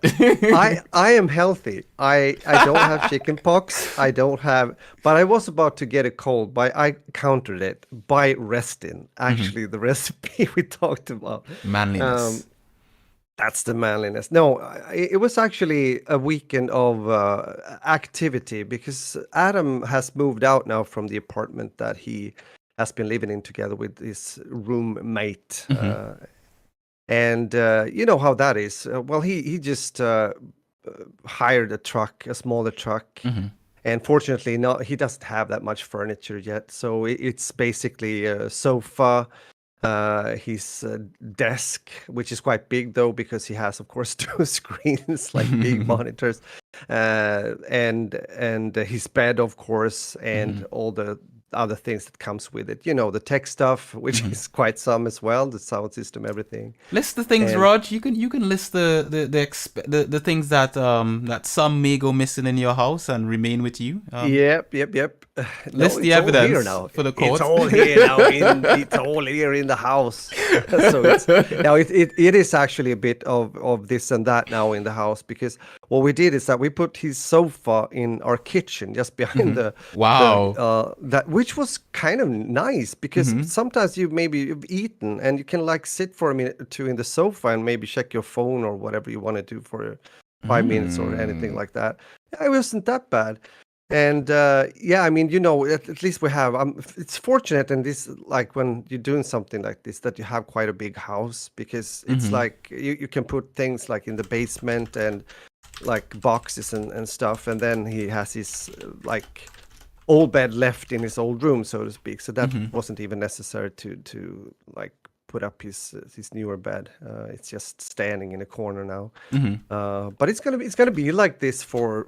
I am healthy. I don't have chickenpox. I don't have, but I was about to get a cold, but I countered it by resting. Actually, the recipe we talked about. Manliness. That's the manliness. No, it was actually a weekend of activity because Adam has moved out now from the apartment that he has been living in together with his roommate. And you know how that is. Well, he just hired a truck, a smaller truck. And fortunately, he doesn't have that much furniture yet. So it's basically a sofa, his desk, which is quite big though, because he has, of course, two screens, like big monitors, and his bed, of course, and all the other things that comes with it. You know, the tech stuff, which is quite some as well, the sound system, everything. List the things, Rog. You can list the things that that some may go missing in your house and remain with you. Yep. List the evidence for the court. It's all here now. It's all here in the house. So it is actually a bit of this and that now in the house, because what we did is that we put his sofa in our kitchen just behind the which was kind of nice, because sometimes you've eaten and you can like sit for a minute or two in the sofa and maybe check your phone or whatever you want to do for 5 minutes or anything like that. It wasn't that bad. And I mean, you know, at least we have. It's fortunate in this, like when you're doing something like this, that you have quite a big house, because it's like you can put things like in the basement and like boxes and stuff, and then he has his like old bed left in his old room, so to speak. So that wasn't even necessary to like put up his newer bed. It's just standing in a corner now. But it's gonna be like this for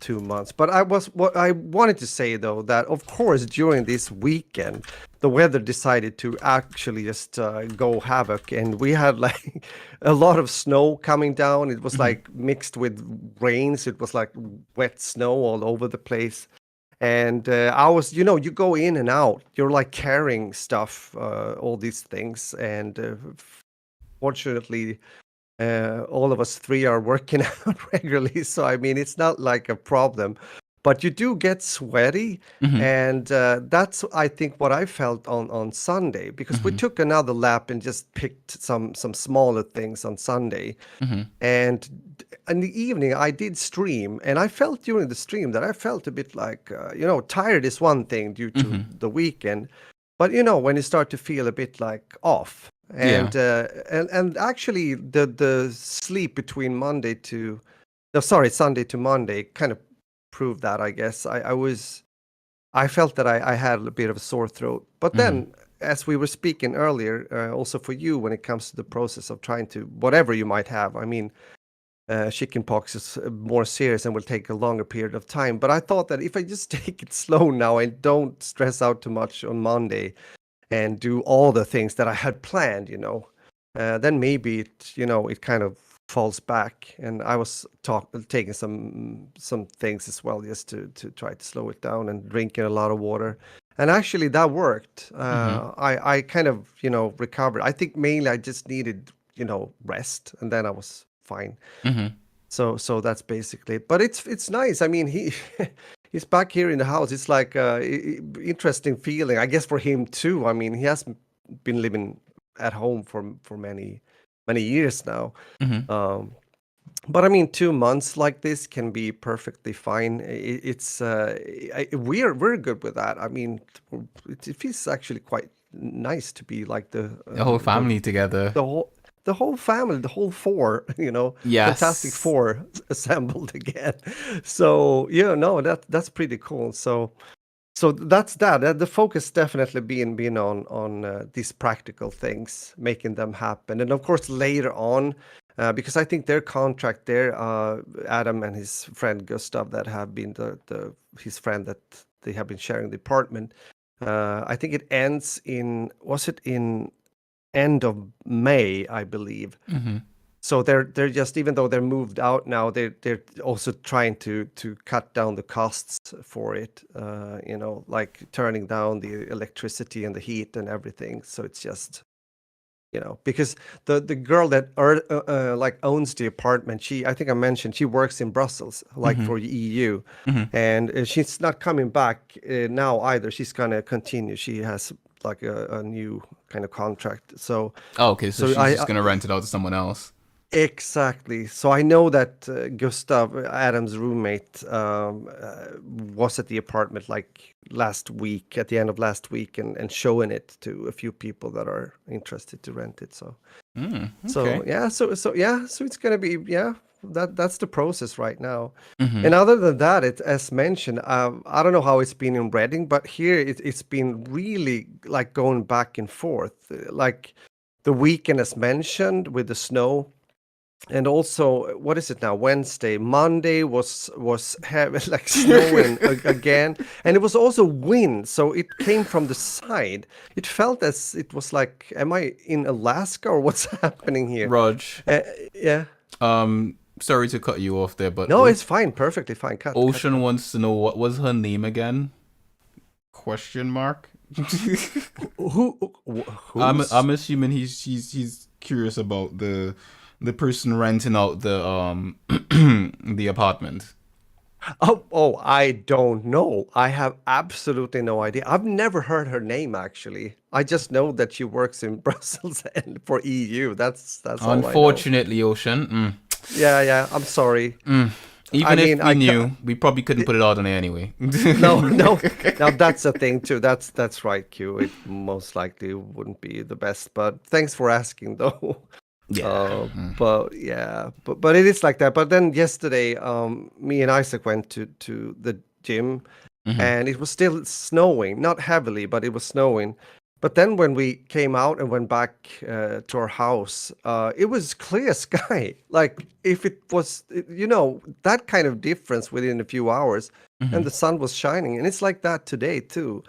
2 months. But what I wanted to say though, that of course during this weekend the weather decided to actually just go havoc, and we had like a lot of snow coming down. It was like mixed with rains. It was like wet snow all over the place. And I was, you know, you go in and out. You're like carrying stuff, all these things. And fortunately, all of us three are working out regularly. So, I mean, it's not like a problem. But you do get sweaty. And that's, I think, what I felt on Sunday. Because we took another lap and just picked some smaller things on Sunday. And in the evening, I did stream, and I felt during the stream that I felt a bit like, you know, tired is one thing due to the weekend, but you know, when you start to feel a bit like off, and actually the sleep between Sunday to Monday kind of proved that, I guess. I felt that I had a bit of a sore throat, but then, as we were speaking earlier, also for you, when it comes to the process of trying to, whatever you might have, I mean, chickenpox is more serious and will take a longer period of time. But I thought that if I just take it slow now and don't stress out too much on Monday and do all the things that I had planned, then maybe it kind of falls back. And I was taking some things as well, just to try to slow it down and drinking a lot of water. And actually that worked. I kind of, recovered. I think mainly I just needed, rest, and then I was fine. So that's basically it. But it's nice. I mean, he's back here in the house. It's like interesting feeling, I guess, for him too. I mean, he has been living at home for many years now. But I mean, 2 months like this can be perfectly fine. We're good with that. I mean, it feels actually quite nice to be like the whole family together. The whole family, the whole four, Yes. Fantastic Four assembled again. So no, that's pretty cool. So that's that. The focus definitely been on these practical things, making them happen, and of course later on, because I think their contract there, Adam and his friend Gustav, that have been his friend that they have been sharing the apartment. I think it ends in end of May, I believe. So they're just, even though they're moved out now, they're also trying to cut down the costs for it. Like turning down the electricity and the heat and everything. So it's just, because the girl that like owns the apartment, I think I mentioned she works in Brussels, like for EU, and she's not coming back now either. She's gonna continue. She has like a new kind of contract. So okay, so she's just gonna rent it out to someone else. Exactly. So I know that Gustav, Adam's roommate, was at the apartment like last week, at the end of last week, and showing it to a few people that are interested to rent it. So, okay. so it's gonna be that's the process right now. And other than that, as mentioned, I don't know how it's been in Reading, but here it's been really like going back and forth, like the weekend as mentioned with the snow. And also, what is it now? Wednesday, Monday was heavy, like snowing again, and it was also wind. So it came from the side. It felt as it was like, am I in Alaska or what's happening here? Raj. Yeah. Sorry to cut you off there, but no, it's fine, perfectly fine. Ocean wants to know what was her name again? Question mark. Who? I'm assuming he's curious about the person renting out the the apartment. Oh, I don't know. I have absolutely no idea. I've never heard her name actually. I just know that she works in Brussels and for EU. That's unfortunately, all I know. Ocean. Yeah. I'm sorry. Even if we knew, we probably couldn't put it out on air anyway. No. Now that's the thing too. That's right, Q. It most likely wouldn't be the best, but thanks for asking though. Yeah. But it is like that. But then yesterday, me and Isaac went to the gym, and it was still snowing, not heavily, but it was snowing. But then when we came out and went back to our house, it was clear sky. Like if it was, that kind of difference within a few hours, and the sun was shining, and it's like that today too.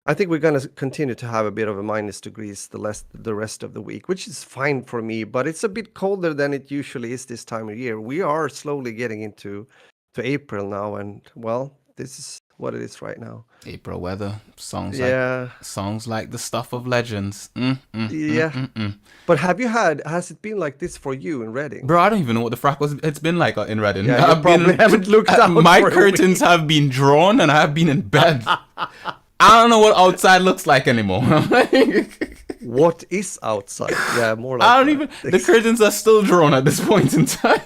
I think we're going to continue to have a bit of a minus degrees the rest of the week, which is fine for me, but it's a bit colder than it usually is this time of year. We are slowly getting into April now, and well, this is what it is right now. April weather sounds like the stuff of legends. But has it been like this for you in Reading? Bro, I don't even know what the frack was. It's been like in Reading. Yeah, haven't looked out. My curtains have been drawn and I have been in bed. I don't know what outside looks like anymore. What is outside? Yeah, more like I don't even. The curtains are still drawn at this point in time.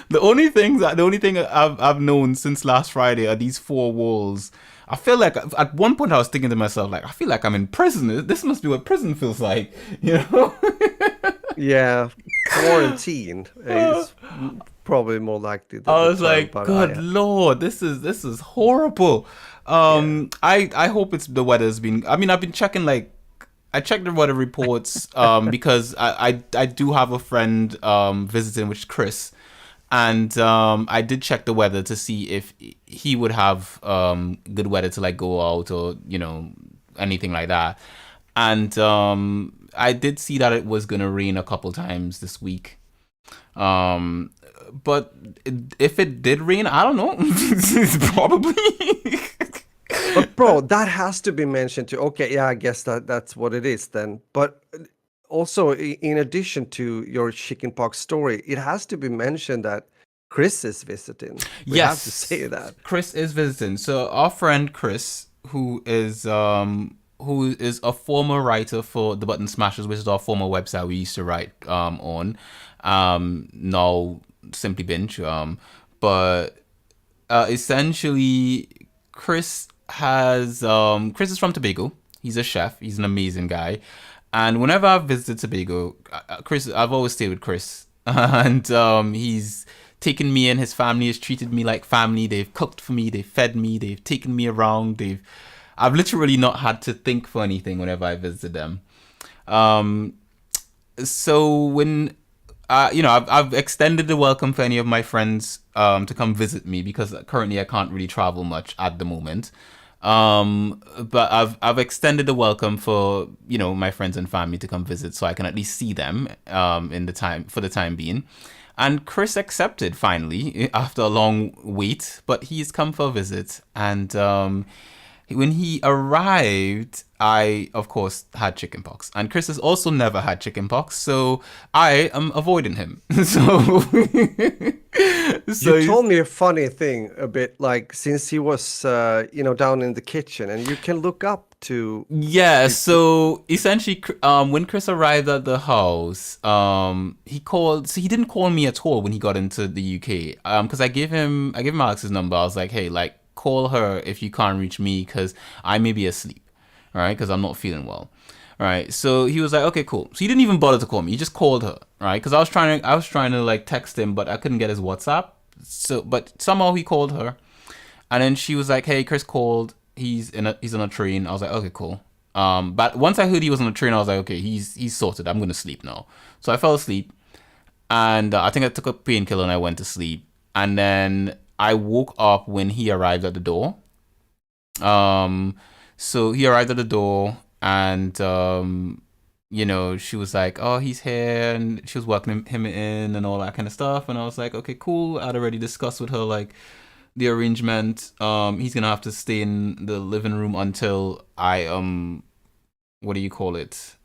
The only thing I've known since last Friday are these four walls. I feel like at one point I was thinking to myself, like, I feel like I'm in prison. This must be what prison feels like, Yeah, quarantine is probably more likely. I was like, good Lord, this is horrible. I hope it's the weather's been. I mean, I've been checking I checked the weather reports because I do have a friend visiting, which is Chris, And I did check the weather to see if he would have good weather to like go out or anything like that. And I did see that it was gonna rain a couple times this week. But if it did rain, I don't know. Probably. But bro, that has to be mentioned too. Okay, yeah, I guess that's what it is then. But also, in addition to your chickenpox story, it has to be mentioned that Chris is visiting. We have to say that. Chris is visiting. So our friend Chris, who is a former writer for the Button Smashers, which is our former website we used to write on. Now simply Binge. But essentially, Chris is from Tobago. He's a chef. He's an amazing guy. And whenever I've visited Tobago, I've always stayed with Chris. And he's taken me and his family has treated me like family. They've cooked for me. They've fed me. They've taken me around. I've literally not had to think for anything whenever I visited them. So when I've extended the welcome for any of my friends to come visit me, because currently I can't really travel much at the moment. But I've extended the welcome for my friends and family to come visit, so I can at least see them for the time being. And Chris accepted finally after a long wait, but he's come for a visit. And when he arrived, I, of course, had chickenpox. And Chris has also never had chickenpox, so I am avoiding him. So you told me a funny thing a bit, like, since he was, down in the kitchen, and you can look up to... Yeah, so essentially, when Chris arrived at the house, he called... So he didn't call me at all when he got into the UK, because I gave him Alex's number. I was like, hey, like, call her if you can't reach me, because I may be asleep, all right, because I'm not feeling well, all right. So he was like, okay, cool. So he didn't even bother to call me. He just called her, right? Because I was trying to like text him, but I couldn't get his WhatsApp. So, but somehow he called her, and then she was like, hey, Chris called. He's on a train. I was like, okay, cool. But once I heard he was on a train, I was like, okay, he's sorted. I'm gonna sleep now. So I fell asleep, and I think I took a painkiller and I went to sleep, and then I woke up when he arrived at the door. So he arrived at the door, and she was like, "Oh, he's here," and she was welcoming him in and all that kind of stuff. And I was like, "Okay, cool." I'd already discussed with her like the arrangement. He's gonna have to stay in the living room until I what do you call it?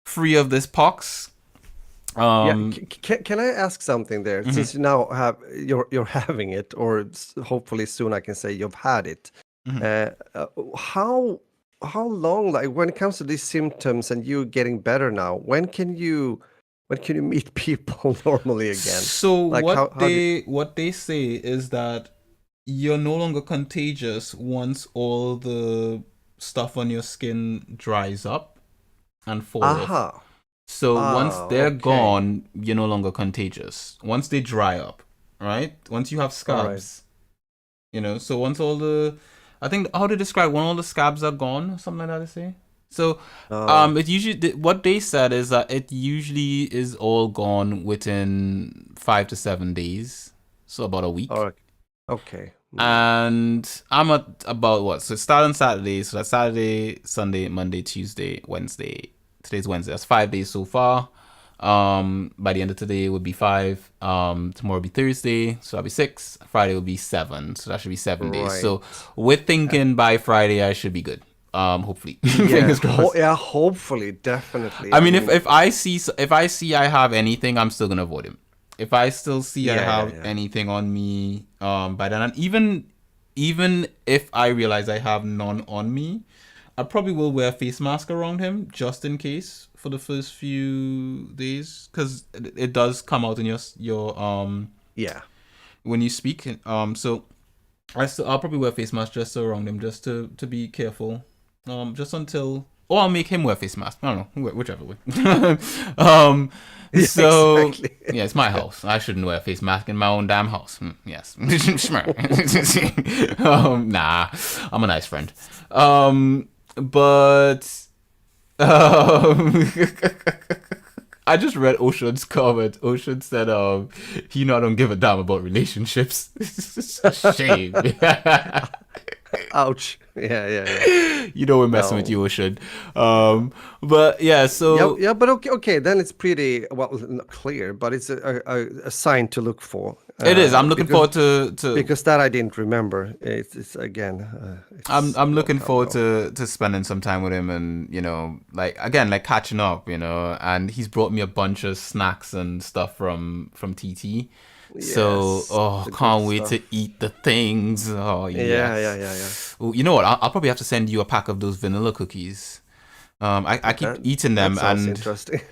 Free of this pox. Can I ask something there? Mm-hmm. Since you now you're having it, or hopefully soon I can say you've had it. Mm-hmm. How long, like, when it comes to these symptoms and you getting better now, when can you meet people normally again? So like what they say is that you're no longer contagious once all the stuff on your skin dries up and falls off. So once they're gone, you're no longer contagious. Once they dry up, right? Once you have scabs, so once all the, I think, how to describe, when all the scabs are gone, something like that they say. So it usually, what they said is that it usually is all gone within 5 to 7 days. So about a week. Okay. And I'm at about what? So it started on Saturday. So that's Saturday, Sunday, Monday, Tuesday, Wednesday. Today's Wednesday. That's 5 days so far. By the end of today, it would be 5. Tomorrow will be Thursday, so that'll be 6. Friday will be 7, so that should be 7 days. So we're thinking by Friday I should be good. Hopefully. Fingers crossed. Yeah, hopefully, definitely. I mean, if I see I have anything, I'm still gonna avoid him. If I still see I have anything on me, by then, and even if I realize I have none on me, I probably will wear a face mask around him just in case for the first few days, because it does come out in your when you speak. So I'll probably wear a face mask just around him, just to be careful. Just until, or I'll make him wear a face mask. I don't know, whichever way. So exactly. Yeah, it's my house. I shouldn't wear a face mask in my own damn house. Yes. Nah, I'm a nice friend. But I just read Ocean's comment. Ocean said, you know, I don't give a damn about relationships. Shame. Ouch. Yeah. You know we're messing with No. you, Ocean. But yeah, so Yeah, but okay. Then it's pretty well not clear, but it's a sign to look for. it is. I'm looking forward to because that I didn't remember. It's again. It's I'm a long looking time forward ago. to spending some time with him and, you know, like again, like catching up, you know, and he's brought me a bunch of snacks and stuff from TT. So, Yes, oh, the good can't wait to stuff. eat the things. Oh, yes. Yeah. Oh, you know what? I'll probably have to send you a pack of those vanilla cookies. I keep That eating that them, sounds and interesting.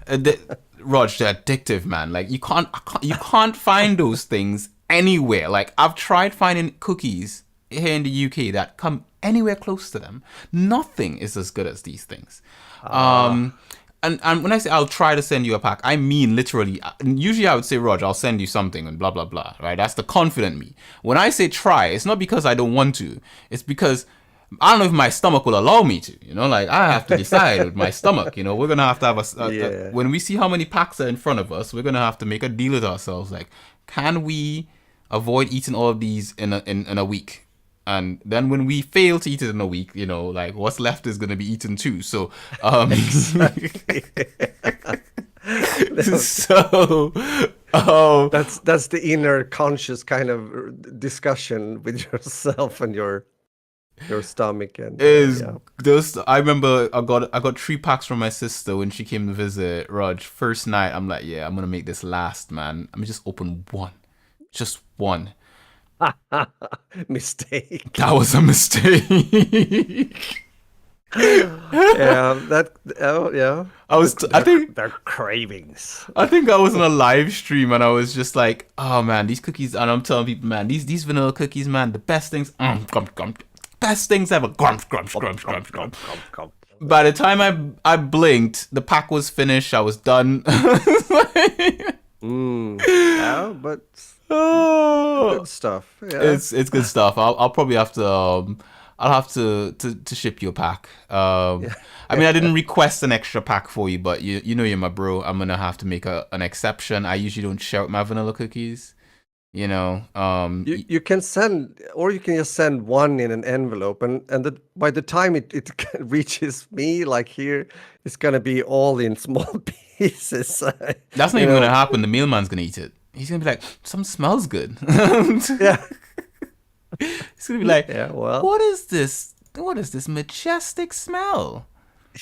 they, Rog, they're addictive, man. Like you can't find those things anywhere. Like I've tried finding cookies here in the UK that come anywhere close to them. Nothing is as good as these things. Ah, And when I say I'll try to send you a pack, I mean literally. Usually I would say, Rog, I'll send you something and blah blah blah. Right? That's the confident me. When I say try, it's not because I don't want to. It's because I don't know if my stomach will allow me to. You know, like I have to decide with my stomach. You know, we're gonna have to have yeah. when we see how many packs are in front of us, we're gonna have to make a deal with ourselves. Like, can we avoid eating all of these in a week? And then when we fail to eat it in a week, you know, like what's left is gonna be eaten too. So, Exactly. No, so, um, that's the inner conscious kind of discussion with yourself and your stomach and is yeah. those I remember I got 3 packs from my sister when she came to visit Raj. First night I'm like, yeah, I'm gonna make this last, man. I'm just open one. Just one. Mistake. That was a mistake. Yeah, that oh yeah. I was I think They're cravings. I was on a live stream and I was just like, oh man, these cookies, and I'm telling people, man, these vanilla cookies, man, the best things, best things ever. Come. By the time I blinked, the pack was finished. I was done. Yeah, but Oh, good stuff. Yeah. it's good stuff. I'll probably have to I'll have to ship you a pack. Yeah. I mean I didn't request an extra pack for you, but you know you're my bro. I'm gonna have to make an exception. I usually don't share out my vanilla cookies. You know, You can send, or you can just send one in an envelope, and by the time it reaches me, like here, it's gonna be all in small pieces. that's not You even know, gonna happen. The mailman's gonna eat it. He's gonna be like, "Some smells good." yeah, He's gonna be like, yeah. Well, "What is this? What is this majestic smell?"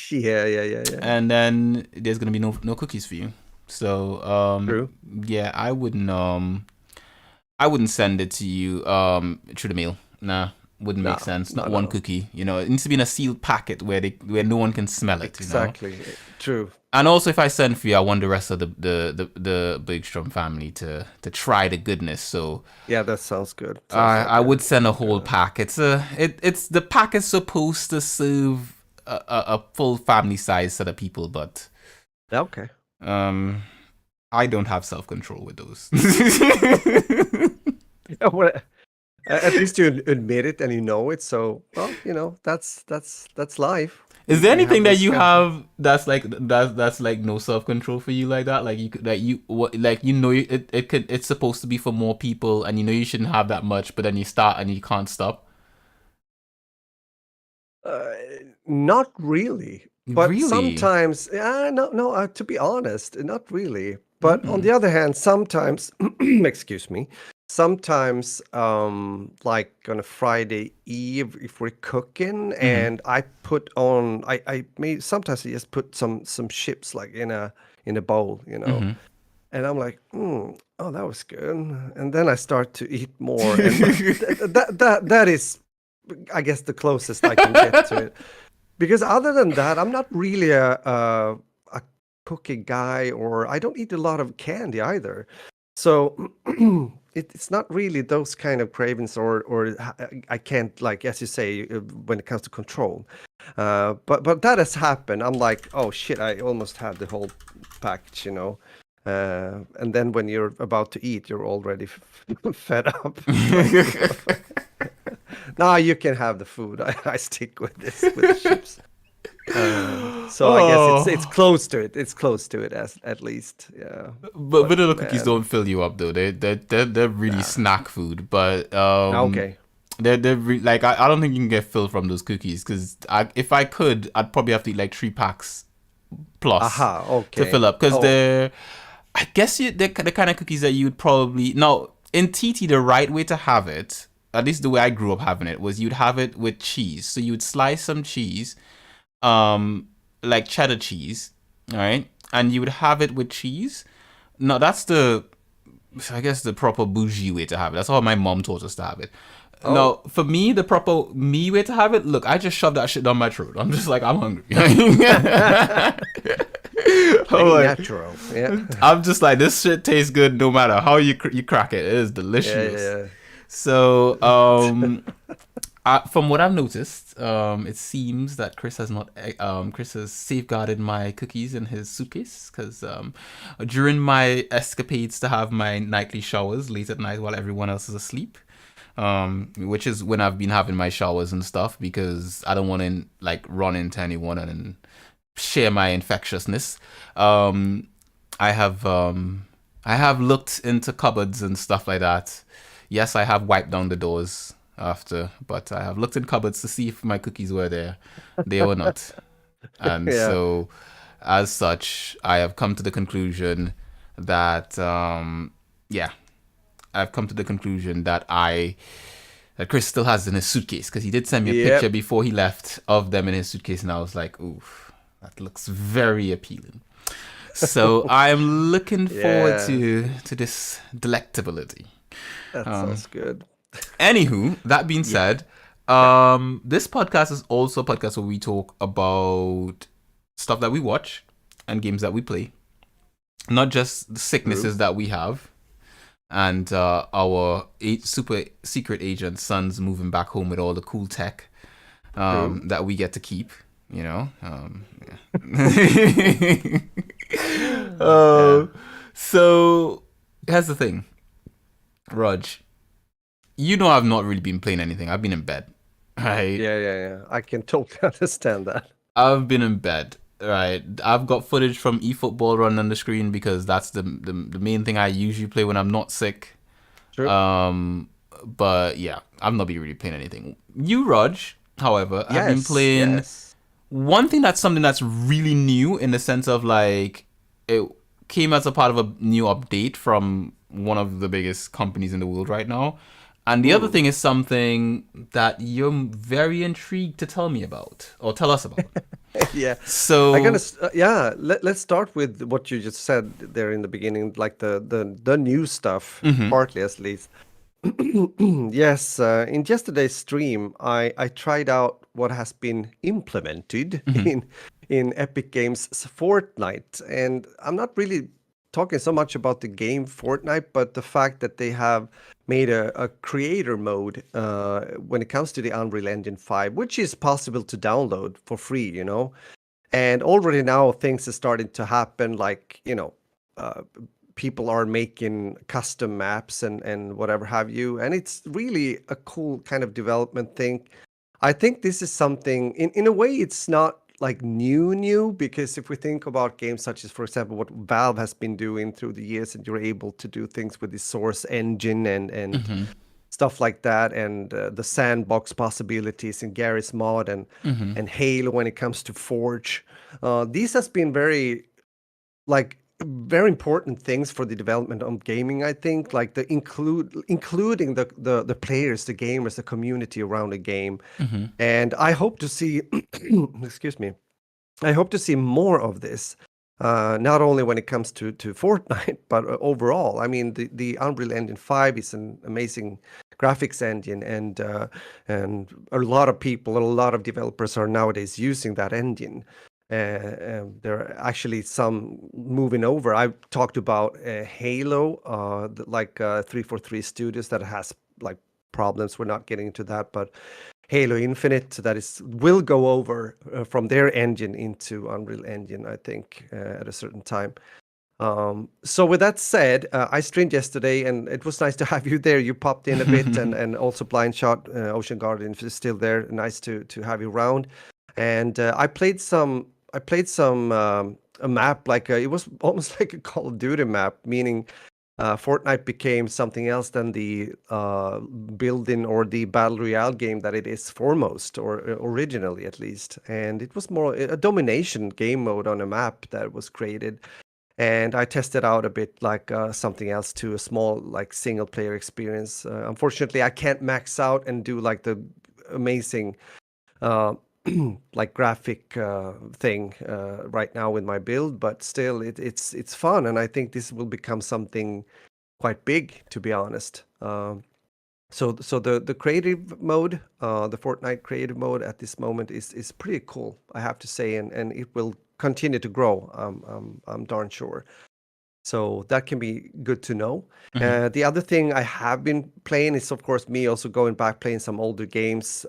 yeah. And then there's gonna be no cookies for you. So True. yeah, I wouldn't send it to you through the mail. Nah, wouldn't No, make sense. Not one no. cookie. You know, it needs to be in a sealed packet where no one can smell it. You know. Exactly. True. And also, if I send for you, I want the rest of the Bigstrom family to try the goodness. So Yeah, that sounds good. I would send a whole pack. It's the pack is supposed to serve a full family size set of people, but Okay. I don't have self control with those. Yeah, well, at least you admit it and you know it. So, well, that's life. Is there We have anything that those you kind have that's like no self control for you like that? Like you could that you what like you know it's supposed to be for more people and you know you shouldn't have that much, but then you start and you can't stop. Uh, Not really, but Really? sometimes, no. To be honest, not really. But on the other hand, sometimes, excuse me, sometimes, like on a Friday Eve, if we're cooking, and I put on, I may sometimes I just put some chips like in a bowl, and I'm like, oh, that was good, and then I start to eat more, and that is, I guess, the closest I can get to it. Because other than that, I'm not really a cookie guy, or I don't eat a lot of candy either. So it's not really those kind of cravings, or I can't, like as you say, when it comes to control. But that has happened. I'm like, oh shit, I almost had the whole package, and then when you're about to eat, you're already fed up. No, you can have the food. I stick with this with the chips. So I guess it's close to it. It's close to it at least. Yeah. But vanilla cookies man, don't fill you up though. They're really nah. snack food. But Okay. like I don't think you can get filled from those cookies because if I could, I'd probably have to eat like 3 packs plus Aha. to Okay. fill up because Oh. I guess they're the kind of cookies that you would probably now in TT the right way to have it. At least the way I grew up having it was you'd have it with cheese. So you would slice some cheese, like cheddar cheese, all right, and you would have it with cheese. No, that's I guess the proper bougie way to have it. That's how my mom taught us to have it. Oh. No, for me, the proper me way to have it. Look, I just shove that shit down my throat. I'm just like I'm hungry. I'm, Playing like, natural. Yeah. I'm just like this shit tastes good no matter how you crack it. It is delicious. Yeah. So, from what I've noticed, it seems that Chris has safeguarded my cookies in his suitcase because during my escapades to have my nightly showers late at night while everyone else is asleep, which is when I've been having my showers and stuff because I don't want to like run into anyone and share my infectiousness. I have looked into cupboards and stuff like that. Yes, I have wiped down the doors after, but I have looked in cupboards to see if my cookies were there. They were not. And Yeah. so, as such, I have come to the conclusion that, I've come to the conclusion that that Chris still has in his suitcase because he did send me a Yep. picture before he left of them in his suitcase, and I was like, oof, that looks very appealing. So I'm looking forward to this delectability. That sounds good. Anywho, that being said, this podcast is also a podcast where we talk about stuff that we watch and games that we play, not just the sicknesses that we have and our super secret agent sons moving back home with all the cool tech that we get to keep. You know, So here's the thing, Raj. You know I've not really been playing anything. I've been in bed, right? Yeah. I can totally understand that. I've been in bed, right? I've got footage from eFootball running on the screen because that's the main thing I usually play when I'm not sick. True. But yeah, I've not been really playing anything. You, Raj, however, have been playing one thing that's something that's really new in the sense of like it came as a part of a new update from one of the biggest companies in the world right now. And the other thing is something that you're very intrigued to tell me about or tell us about. Yeah. So I'm gonna let's start with what you just said there in the beginning, like the new stuff, partly at least. Yes, in yesterday's stream, I tried out what has been implemented in Epic Games' Fortnite, and I'm not really talking so much about the game Fortnite, but the fact that they have made a creator mode when it comes to the Unreal Engine 5, which is possible to download for free, you know. And already now things are starting to happen, like, you know, people are making custom maps and whatever have you. And it's really a cool kind of development thing. I think this is something, in a way, it's not like new, because if we think about games such as, for example, what Valve has been doing through the years, and you're able to do things with the Source engine and stuff like that, and the sandbox possibilities in Garry's Mod and Halo when it comes to Forge. These has been very important things for the development of gaming, I think, like the including the players, the gamers, the community around the game. And I hope to see excuse me, I hope to see more of this, not only when it comes to Fortnite, but overall. I mean, the Unreal Engine 5 is an amazing graphics engine, and a lot of people, a lot of developers are nowadays using that engine. There are actually some moving over. I've talked about Halo, 343 Studios that has like problems. We're not getting into that, but Halo Infinite that will go over from their engine into Unreal Engine, I think, at a certain time. So with that said, I streamed yesterday, and it was nice to have you there. You popped in a bit, and also Blind Shot, Ocean Guardian is still there. Nice to have you around. and I played some a map like it was almost like a Call of Duty map, meaning Fortnite became something else than the building or the battle royale game that it is foremost, or originally at least. And it was more a domination game mode on a map that was created. And I tested out a bit like something else too, a small like single player experience. Unfortunately, I can't max out and do like the amazing uh, like graphic thing right now with my build, but still it's fun, and I think this will become something quite big, to be honest. So the creative mode, the Fortnite creative mode at this moment is pretty cool, I have to say, and it will continue to grow. I'm darn sure. So that can be good to know. Mm-hmm. The other thing I have been playing is, of course, me also going back playing some older games.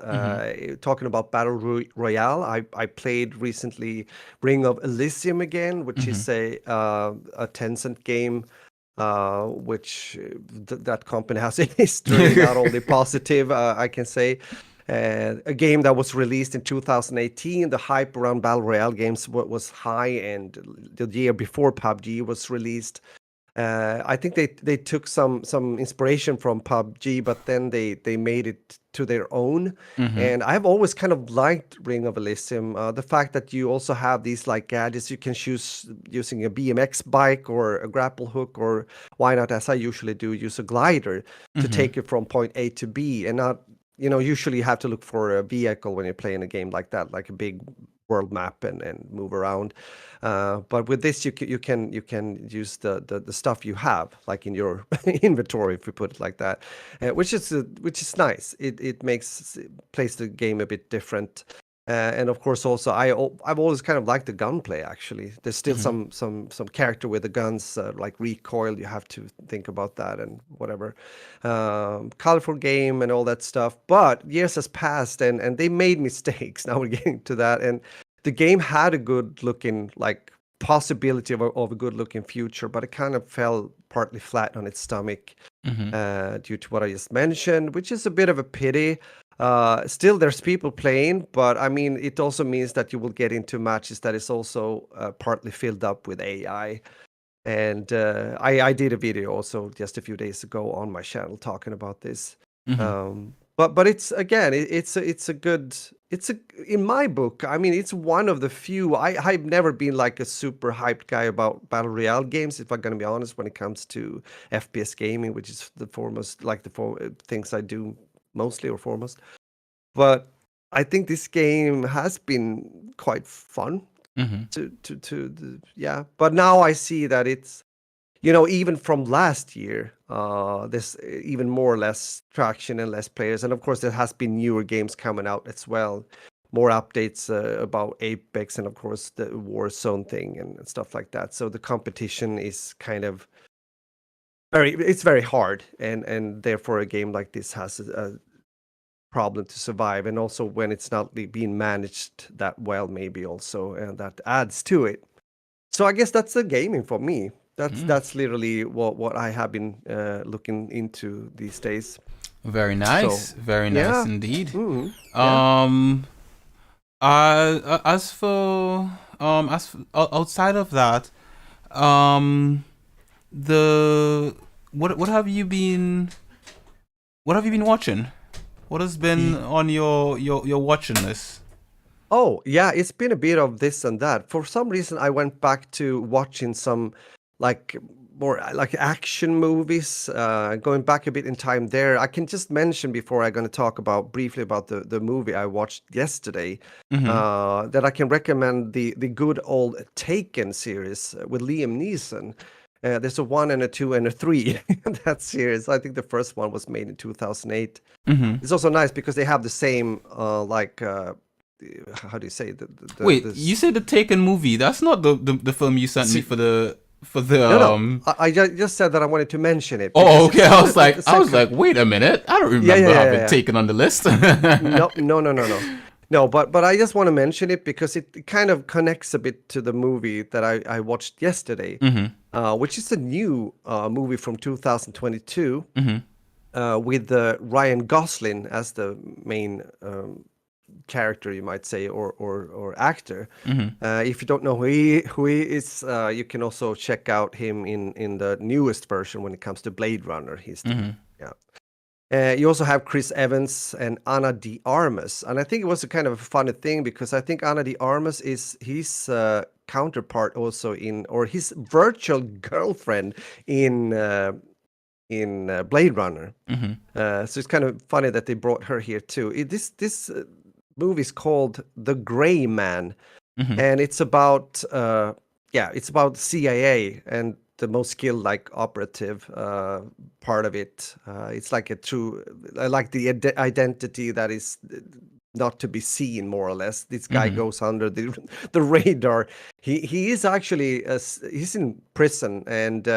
Talking about Battle Royale, I played recently Ring of Elysium again, which Mm-hmm. is a Tencent game, which that company has a history, not only positive, I can say. A game that was released in 2018. The hype around Battle Royale games was high, and the year before PUBG was released. I think they took some inspiration from PUBG, but then they made it to their own. Mm-hmm. And I've always kind of liked Ring of Elysium. The fact that you also have these like gadgets you can choose using a BMX bike or a grapple hook, or why not, as I usually do, use a glider to Mm-hmm. take you from point A to B, and not, usually you have to look for a vehicle when you're playing a game like that, like a big world map, and move around. But with this, you can use the stuff you have, like in your inventory, if we put it like that, which is nice. It makes plays the game a bit different. And of course, also I've always kind of liked the gunplay. Actually, there's still Mm-hmm. some character with the guns, like recoil. You have to think about that and whatever. Colorful game and all that stuff. But years has passed, and they made mistakes. Now we're getting to that, and the game had a good looking like possibility of a good looking future, but it kind of fell partly flat on its stomach Mm-hmm. due to what I just mentioned, which is a bit of a pity. Still, there's people playing, but I mean, it also means that you will get into matches that is also partly filled up with AI. And I did a video also just a few days ago on my channel talking about this. Mm-hmm. But it's again, it's a good, it's a in my book. I mean, it's one of the few. I've never been like a super hyped guy about battle royale games, if I'm gonna be honest, when it comes to FPS gaming, which is the foremost, like things I do mostly or foremost. But I think this game has been quite fun Mm-hmm. yeah. But now I see that it's, even from last year, there's even more or less traction and less players. And of course, there has been newer games coming out as well, more updates about Apex, and of course the Warzone thing and stuff like that. So the competition is kind of it's very hard, and therefore a game like this has a problem to survive. And also when it's not being managed that well, maybe also, and that adds to it. So I guess that's the gaming for me. That's literally what I have been looking into these days. Very So nice. Very nice yeah, indeed. yeah. Um, as for outside of that, um, the what have you been watching? What has been Ye- on your watching list? Oh yeah, it's been a bit of this and that. For some reason, I went back to watching some like more like action movies. Going back a bit in time there, I can just mention before I'm going to talk about briefly about the movie I watched yesterday. Mm-hmm. That I can recommend the good old Taken series with Liam Neeson. There's a 1 and a 2 and a 3 in that series. I think the first one was made in 2008. Mm-hmm. It's also nice because they have the same how do you say Wait, you say the Taken movie? That's not the film you sent me see, for the no. I just said that I wanted to mention it because Oh, it's okay. the I was second. like, wait a minute. I don't Yeah, yeah, remember yeah, having yeah. Taken on the list. No, no, no, no, no. No, but I just want to mention it because it kind of connects a bit to the movie that I watched yesterday, Mm-hmm. which is a new movie from 2022 Mm-hmm. with Ryan Gosling as the main character, you might say, or actor. Mm-hmm. If you don't know who he is, you can also check out him in the newest version when it comes to Blade Runner. He's the Mm-hmm. yeah. You also have Chris Evans and Ana de Armas, and I think it was a kind of a funny thing because I think Ana de Armas is his counterpart also or his virtual girlfriend in Blade Runner. Mm-hmm. So it's kind of funny that they brought her here too. This movie is called The Gray Man, Mm-hmm. and it's about it's about CIA and the most skilled like operative part of it. It's like a true, I like the identity that is not to be seen, more or less. This guy Mm-hmm. goes under the radar. He is actually he's in prison, and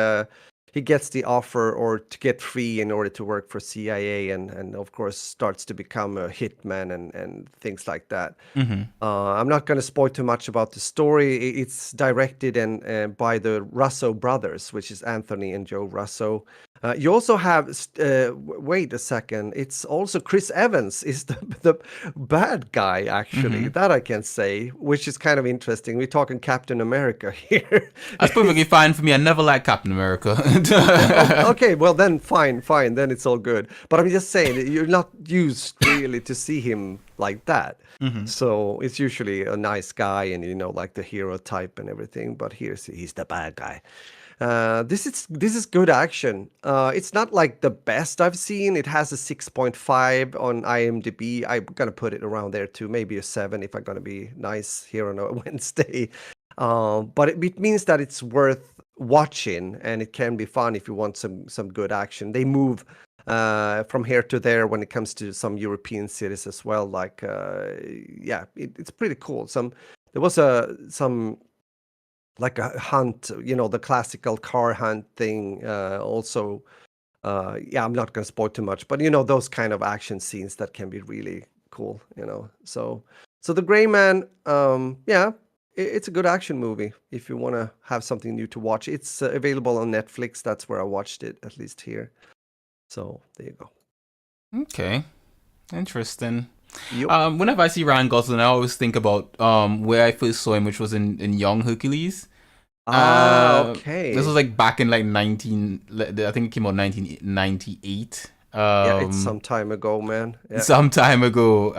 he gets the offer or to get free in order to work for CIA, and of course starts to become a hitman and things like that. Mm-hmm. I'm not going to spoil too much about the story. It's directed and by the Russo brothers, which is Anthony and Joe Russo. You also have, wait a second, it's also Chris Evans is the bad guy, actually. Mm-hmm. That I can say, which is kind of interesting. We're talking Captain America here. That's perfectly fine for me. I never liked Captain America. Okay, well then, fine, then it's all good. But I'm just saying, that you're not used really to see him like that. Mm-hmm. So it's usually a nice guy and like the hero type and everything. But he's the bad guy. This is good action. It's not like the best I've seen. It has a 6.5 on IMDb. I'm gonna put it around there too, maybe a 7 if I'm gonna be nice here on a Wednesday. But it means that it's worth watching, and it can be fun if you want some good action. They move from here to there when it comes to some European cities as well. Like it's pretty cool. There was some like a hunt, the classical car hunt thing. Also, I'm not gonna spoil too much, but those kind of action scenes that can be really cool. So The Gray Man, it's a good action movie if you want to have something new to watch. It's available on Netflix. That's where I watched it, at least here. So there you go. Okay, interesting. Yep. Whenever I see Ryan Gosling, I always think about where I first saw him, which was in Young Hercules. Okay. This was like back in like I think it came out 1998. It's some time ago, man. Yeah. Some time ago.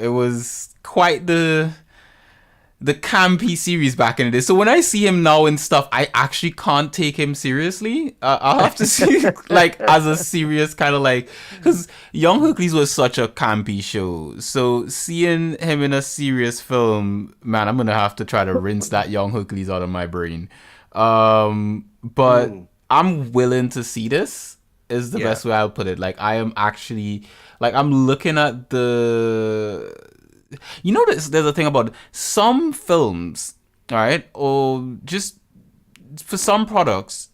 It was quite the campy series back in the day. So when I see him now and stuff, I actually can't take him seriously. I'll have to see like as a serious kind of like, because Young Hercules was such a campy show. So seeing him in a serious film, man, I'm gonna have to try to rinse that Young Hercules out of my brain. But I'm willing to see this. Is the best way I'll put it. Like I am actually like I'm looking at the. There's a thing about some films, all right, or just for some products,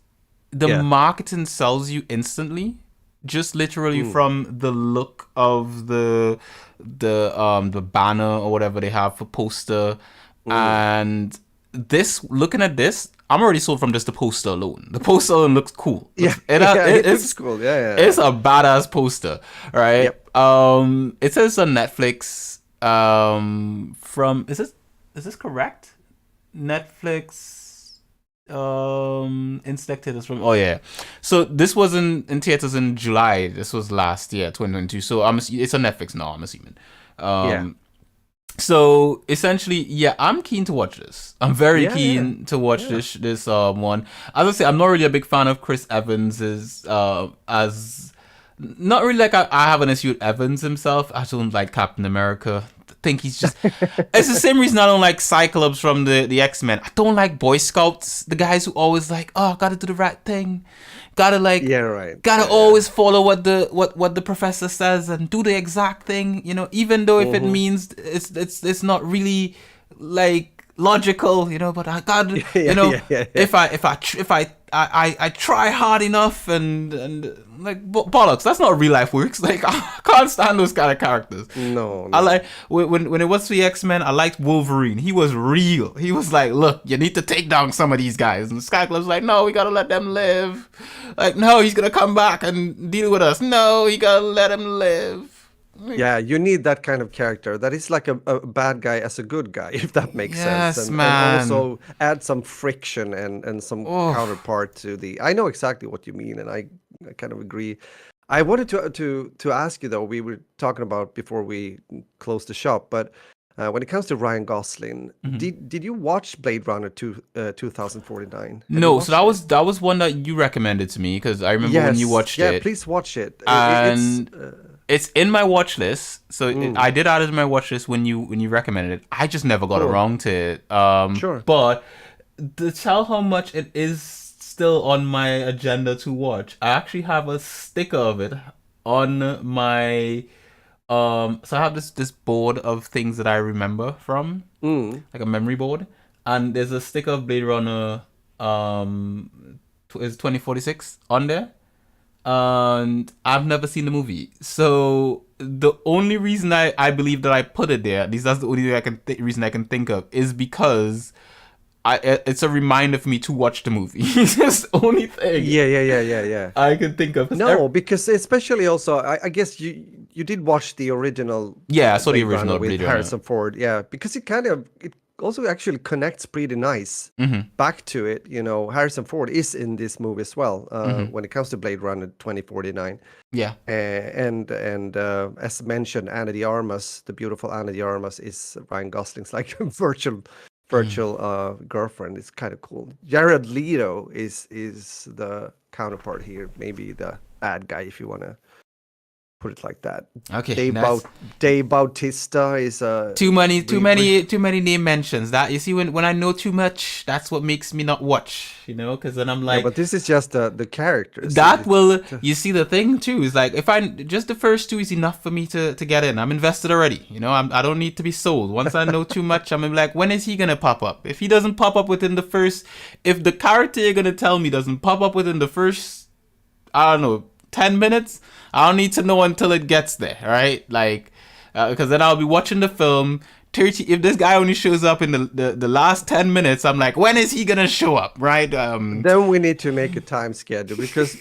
the marketing sells you instantly, just literally from the look of the banner or whatever they have for poster, and looking at this, I'm already sold from just the poster alone. The poster alone looks cool. It looks cool. Yeah. It's a badass poster, right? Yep. It says on Netflix. From is this correct? Netflix Insect is from so this was in theaters in July. This was last year, 2022. So it's on Netflix now, I'm assuming. So essentially, I'm keen to watch this. I'm very keen to watch this one. As I say, I'm not really a big fan of Chris Evans as not really like I have an issue with Evans himself. I don't like Captain America. I think he's just it's the same reason I don't like Cyclops from the X-Men. I don't like Boy Scouts, the guys who always like, gotta do the right thing. Gotta always follow what the professor says and do the exact thing, even though if it means it's not really like logical, but I gotta if I try hard enough and like bollocks, that's not real life works. Like I can't stand those kind of characters. No. I like when it was for the X-Men, I liked Wolverine. He was real. He was like, look, you need to take down some of these guys, and Cyclops like, no, we gotta let them live. Like, no, he's gonna come back and deal with us. No, you gotta let him live. Yeah, you need that kind of character that is like a bad guy as a good guy, if that makes sense, Yes, and man. also add some friction and some Oh. counterpart to the. I know exactly what you mean, and I kind of agree. I wanted to ask you though. We were talking about before we closed the shop, but when it comes to Ryan Gosling, Mhm. did you watch Blade Runner 2049? Have you No, so watched it? that was one that you recommended to me because I remember when you Yes. watched Yeah, it, please watch it. It's and it's in my watch list. So I mm, did add it to my watch list when you recommended it. I just never got cool. around to it. Sure. But to tell how much it is still on my agenda to watch, I actually have a sticker of it on my so I have this board of things that I remember from, Mm. like a memory board, and there's a sticker of Blade Runner is 2046 on there, and I've never seen the movie. So the only reason I believe that I put it there, at least that's the only reason I can think of, is because it's a reminder for me to watch the movie. It's just the only thing Yeah. I can think of. No, because especially also, I guess you did watch the original Yeah, I saw the Blade Runner original with Blade Runner. Harrison Ford. Yeah, because it also actually connects pretty nice Mm-hmm. back to it. You know, Harrison Ford is in this movie as well Mm-hmm. when it comes to Blade Runner 2049. Yeah. And as mentioned, Anna de Armas, the beautiful Anna de Armas, is Ryan Gosling's like virtual girlfriend. It's kind of cool. Jared Leto is the counterpart here, maybe the bad guy if you want to put it like that. Okay, Dave, that's Dave Bautista is too many, re- too many name mentions. That you see, when I know too much, that's what makes me not watch. You know, because then I'm yeah, like, but this is just the characters. that will. You see, the thing too is like, if I just the first two is enough for me to get in. I'm invested already. You know, I don't need to be sold. Once I know too much, I'm like, when is he gonna pop up? If he doesn't pop up within the first, if the character you're gonna tell me doesn't pop up within the first, I don't know, 10 minutes, I don't need to know until it gets there, right? Like, because then I'll be watching the film. 30, if this guy only shows up in the last 10 minutes, I'm like, when is he gonna show up, right? Then we need to make a time schedule because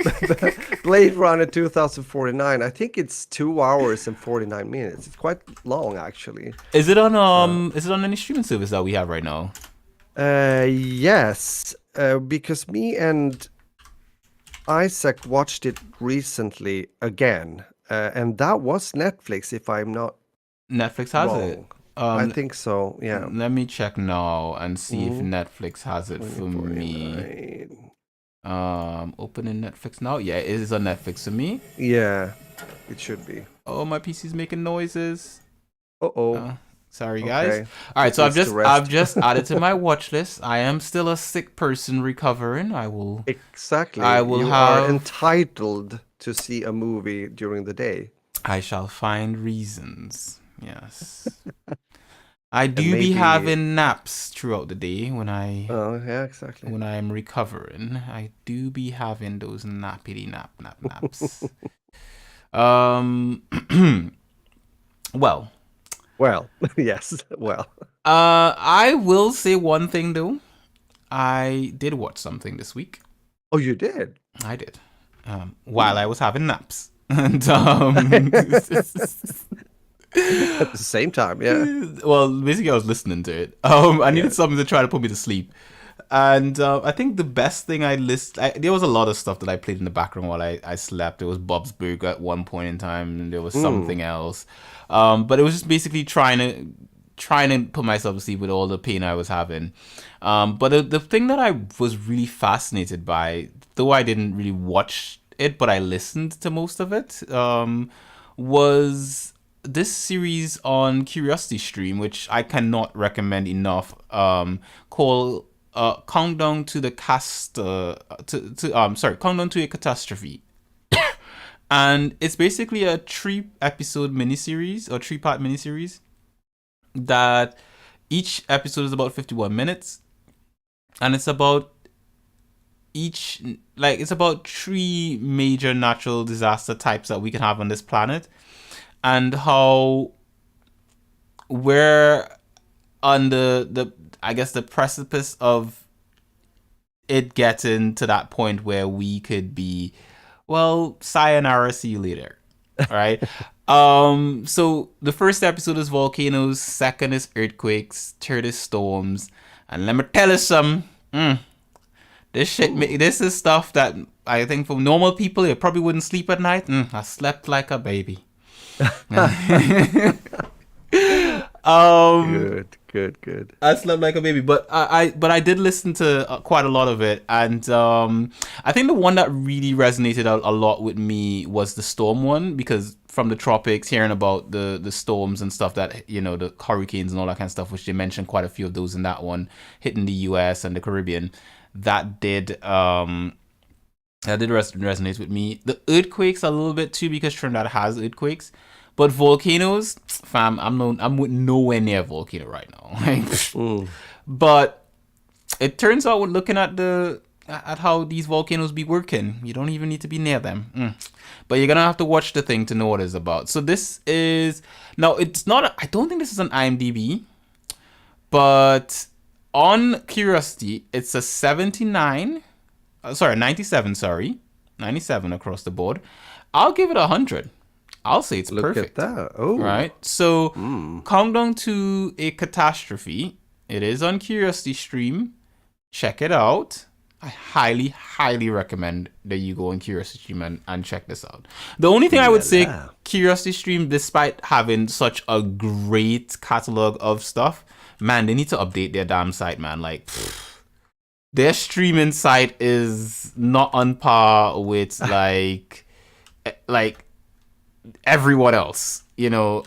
Blade Runner 2049, I think it's 2 hours and 49 minutes. It's quite long, actually. Is it on any streaming service that we have right now? Yes, because me and Isaac watched it recently again, and that was Netflix, if I'm not Netflix has it. wrong. I think so, yeah. Let me check now and see if Mm, Netflix has it for me. 2049. Opening Netflix now. Yeah, it is on Netflix for me. Yeah, it should be. Oh, my PC's making noises. Uh-oh. Sorry, guys. Okay. All right, so Needs to rest. I've just added to my watch list. I am still a sick person recovering. Exactly. I will You are have. entitled to see a movie during the day. I shall find reasons. Yes. I do maybe- be having naps throughout the day when Oh, yeah, exactly. when I'm recovering. I do be having those naps. Well, Well, yes, well. I will say one thing though. I did watch something this week. Oh, you did? I did. While I was having naps. And At the same time, yeah. well, basically I was listening to it. I needed something to try to put me to sleep. And I think the best thing there was a lot of stuff that I played in the background while I slept. There was Bob's Burger at one point in time, and there was something else. But it was just basically trying to put myself to sleep with all the pain I was having. But the thing that I was really fascinated by, though I didn't really watch it, but I listened to most of it, was this series on Curiosity Stream, which I cannot recommend enough, called Countdown to the Countdown to a Catastrophe. And it's basically a 3-episode miniseries or 3-part miniseries that each episode is about 51 minutes, and it's about it's about 3 major natural disaster types that we can have on this planet, and how we're on the I guess the precipice of it getting to that point where we could be, well, sayonara, see you later. Right? So the first episode is volcanoes, second is earthquakes, third is storms, and let me tell you some. This is stuff that I think for normal people, you probably wouldn't sleep at night. I slept like a baby. Good. I slept like a baby, but I did listen to quite a lot of it, and I think the one that really resonated a lot with me was the storm one, because from the tropics, hearing about the storms and stuff that, you know, the hurricanes and all that kind of stuff, which they mentioned quite a few of those in that one, hitting the U.S. and the Caribbean, that did resonate with me. The earthquakes a little bit too, because Trinidad has earthquakes. But volcanoes, fam, I'm nowhere near a volcano right now. But it turns out, when looking at how these volcanoes be working, you don't even need to be near them. But you're gonna have to watch the thing to know what it's about. So this is now, it's not. I don't think this is on IMDb, but on Curiosity, it's a 97. Sorry, 97 across the board. I'll give it 100. I'll say it's perfect. Look at that. Oh. Right? So, Countdown to a Catastrophe. It is on Curiosity Stream. Check it out. I highly, highly recommend that you go on Curiosity Stream and check this out. The only thing I would say, Curiosity Stream, despite having such a great catalog of stuff, man, they need to update their damn site, man. Like, their streaming site is not on par with, like everyone else, you know.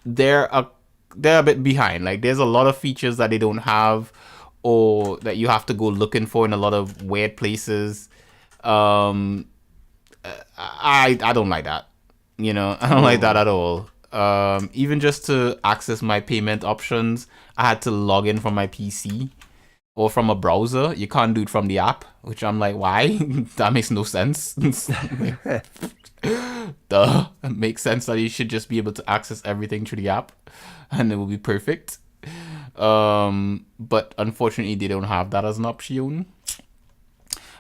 They're a bit behind. Like, there's a lot of features that they don't have, or that you have to go looking for in a lot of weird places. I don't like that, you know. I don't like that at all. Even just to access my payment options, I had to log in from my PC or from a browser. You can't do it from the app, which I'm like, why? That makes no sense. Duh. It makes sense that you should just be able to access everything through the app and it will be perfect. But unfortunately they don't have that as an option.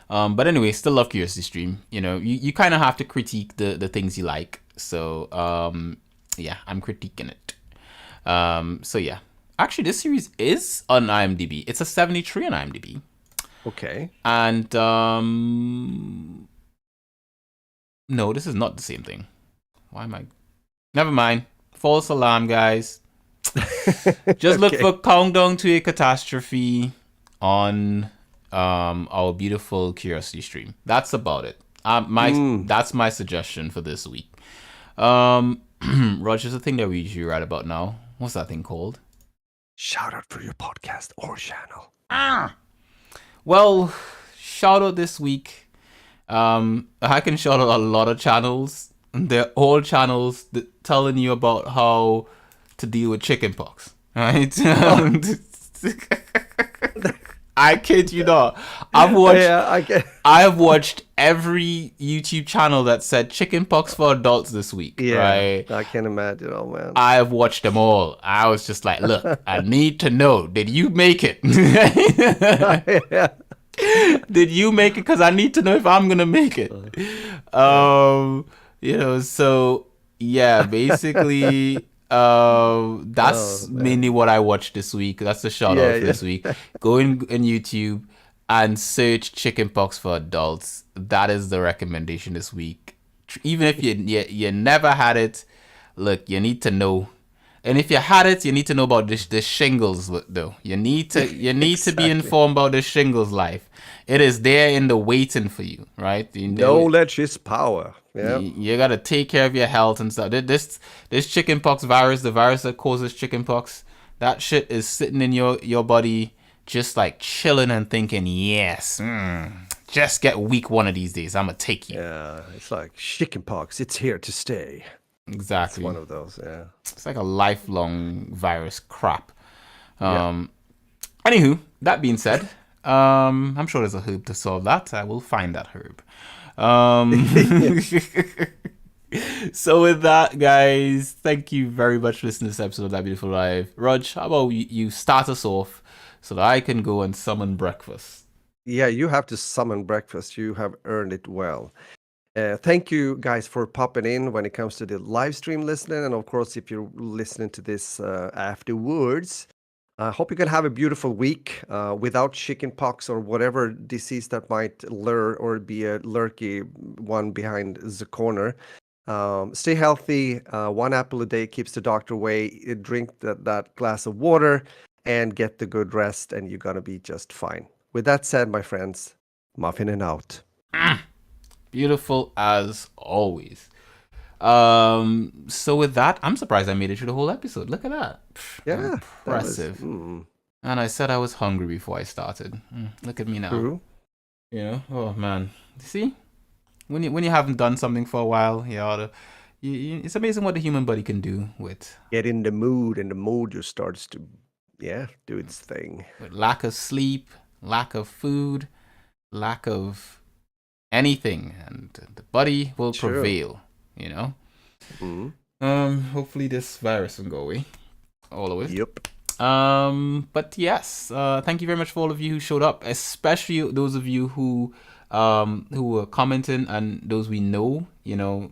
But anyway, still love Curiosity Stream. You know, you kind of have to critique the things you like. So yeah, I'm critiquing it. So yeah. Actually, this series is on IMDb. It's a 73 on IMDb. Okay. And no, this is not the same thing. Why am I? Never mind. False alarm, guys. Just look for Countdown to a Catastrophe on our beautiful Curiosity Stream. That's about it. That's my suggestion for this week. Roger's the thing that we usually write about now. What's that thing called? Shout out for your podcast or channel. Well, shout out this week. I can shout out a lot of channels. They're all channels telling you about how to deal with chickenpox, right? I kid you not. I have watched every YouTube channel that said chickenpox for adults this week. Yeah, right? I can imagine. Oh man, I have watched them all. I was just like, look, I need to know. Did you make it? yeah. Did you make it? Because I need to know if I'm gonna make it. You know, so yeah, basically, that's mainly what I watched this week. That's the shout out for this week. Go in YouTube and search chickenpox for adults. That is the recommendation this week. Even if you never had it, look, you need to know. And if you had it, you need to know about the shingles, though. You need to be informed about the shingles life. It is there in the waiting for you, right? Knowledge is power. Yeah. You gotta take care of your health and stuff. This chickenpox virus, the virus that causes chickenpox, that shit is sitting in your body, just like chilling and thinking, yes, just get weak one of these days. I'm gonna take you. Yeah, it's like chickenpox. It's here to stay. Exactly. It's one of those, yeah. It's like a lifelong virus crap. Anywho, that being said, I'm sure there's a herb to solve that. I will find that herb. So with that, guys, thank you very much for listening to this episode of That Beautiful Life. Raj, how about you start us off so that I can go and summon breakfast? Yeah, you have to summon breakfast. You have earned it well. Thank you guys for popping in when it comes to the live stream listening. And of course, if you're listening to this afterwards, I hope you can have a beautiful week without chickenpox or whatever disease that might lure or be a lurky one behind the corner. Stay healthy. One apple a day keeps the doctor away. Drink that glass of water and get the good rest, and you're going to be just fine. With that said, my friends, muffin and out. Beautiful as always. So with that, I'm surprised I made it through the whole episode. Look at that. Yeah, impressive. And I said I was hungry before I started. Look at me now. True. You know, oh man. You see, when you haven't done something for a while, it's amazing what the human body can do with Get in the mood, and the mood just starts to, do its thing. with lack of sleep, lack of food, lack of anything, and the body will True. prevail. You know. Hopefully this virus will go away. All of it. Yep. But yes, thank you very much for all of you who showed up, especially those of you who were commenting, and those we know,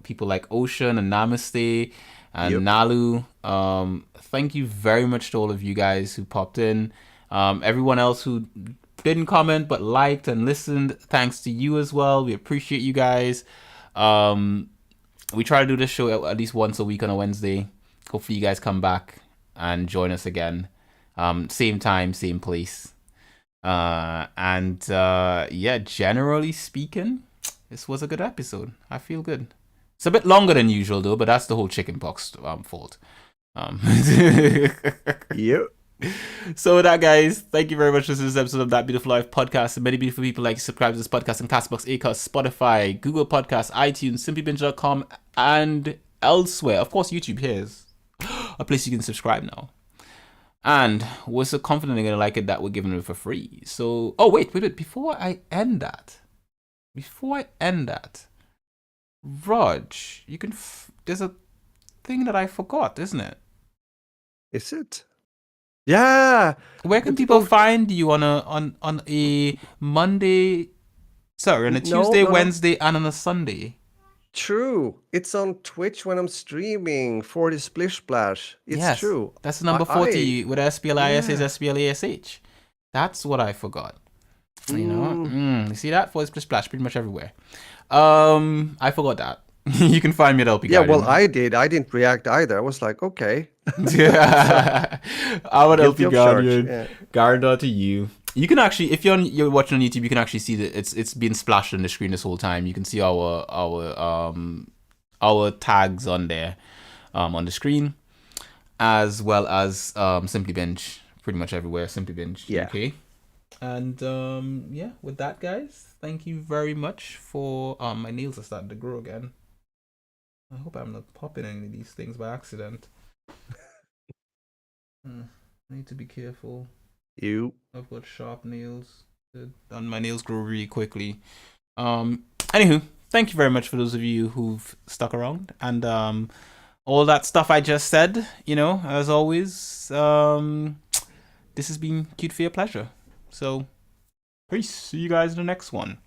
people like Ocean and Namaste and Nalu. Thank you very much to all of you guys who popped in. Everyone else who didn't comment but liked and listened, thanks to you as well. We appreciate you guys. We try to do this show at least once a week on a Wednesday. Hopefully you guys come back and join us again. Same time, same place. Generally speaking, this was a good episode. I feel good. It's a bit longer than usual though, but that's the whole chickenpox fault. Yep. So with that, guys, thank you very much for this episode of That Beautiful Life podcast. And many beautiful people like to subscribe to this podcast on Castbox, Acast, Spotify, Google Podcasts, iTunes, simplybinge.com, and elsewhere. Of course, YouTube here's a place you can subscribe now. And we're so confident they're going to like it that we're giving it for free. So, wait. Before I end that, Rog, you can, there's a thing that I forgot, isn't it? Is it? Yeah. Where can people find you on a Monday? Sorry, on a Tuesday, Wednesday, and on a Sunday. True. It's on Twitch when I'm streaming for the Splish Splash. It's true. That's the number 40 with SPLIS is SPLASH. That's what I forgot. You see that? For Splish Splash, pretty much everywhere. I forgot that. You can find me at LP Guardian. Yeah, well, I did. I didn't react either. I was like, okay. I'm at LP Guardian. Garda to you. You can actually, if you're watching on YouTube, you can actually see that it's been splashed on the screen this whole time. You can see our tags on there, on the screen, as well as Simply Binge, pretty much everywhere. Simply Binge, UK. And with that, guys, thank you very much for my nails are starting to grow again. I hope I'm not popping any of these things by accident. I need to be careful. I've got sharp nails, and my nails grow really quickly. Anywho, thank you very much for those of you who've stuck around, and all that stuff I just said. As always, this has been Cute for Your Pleasure. So, peace. See you guys in the next one.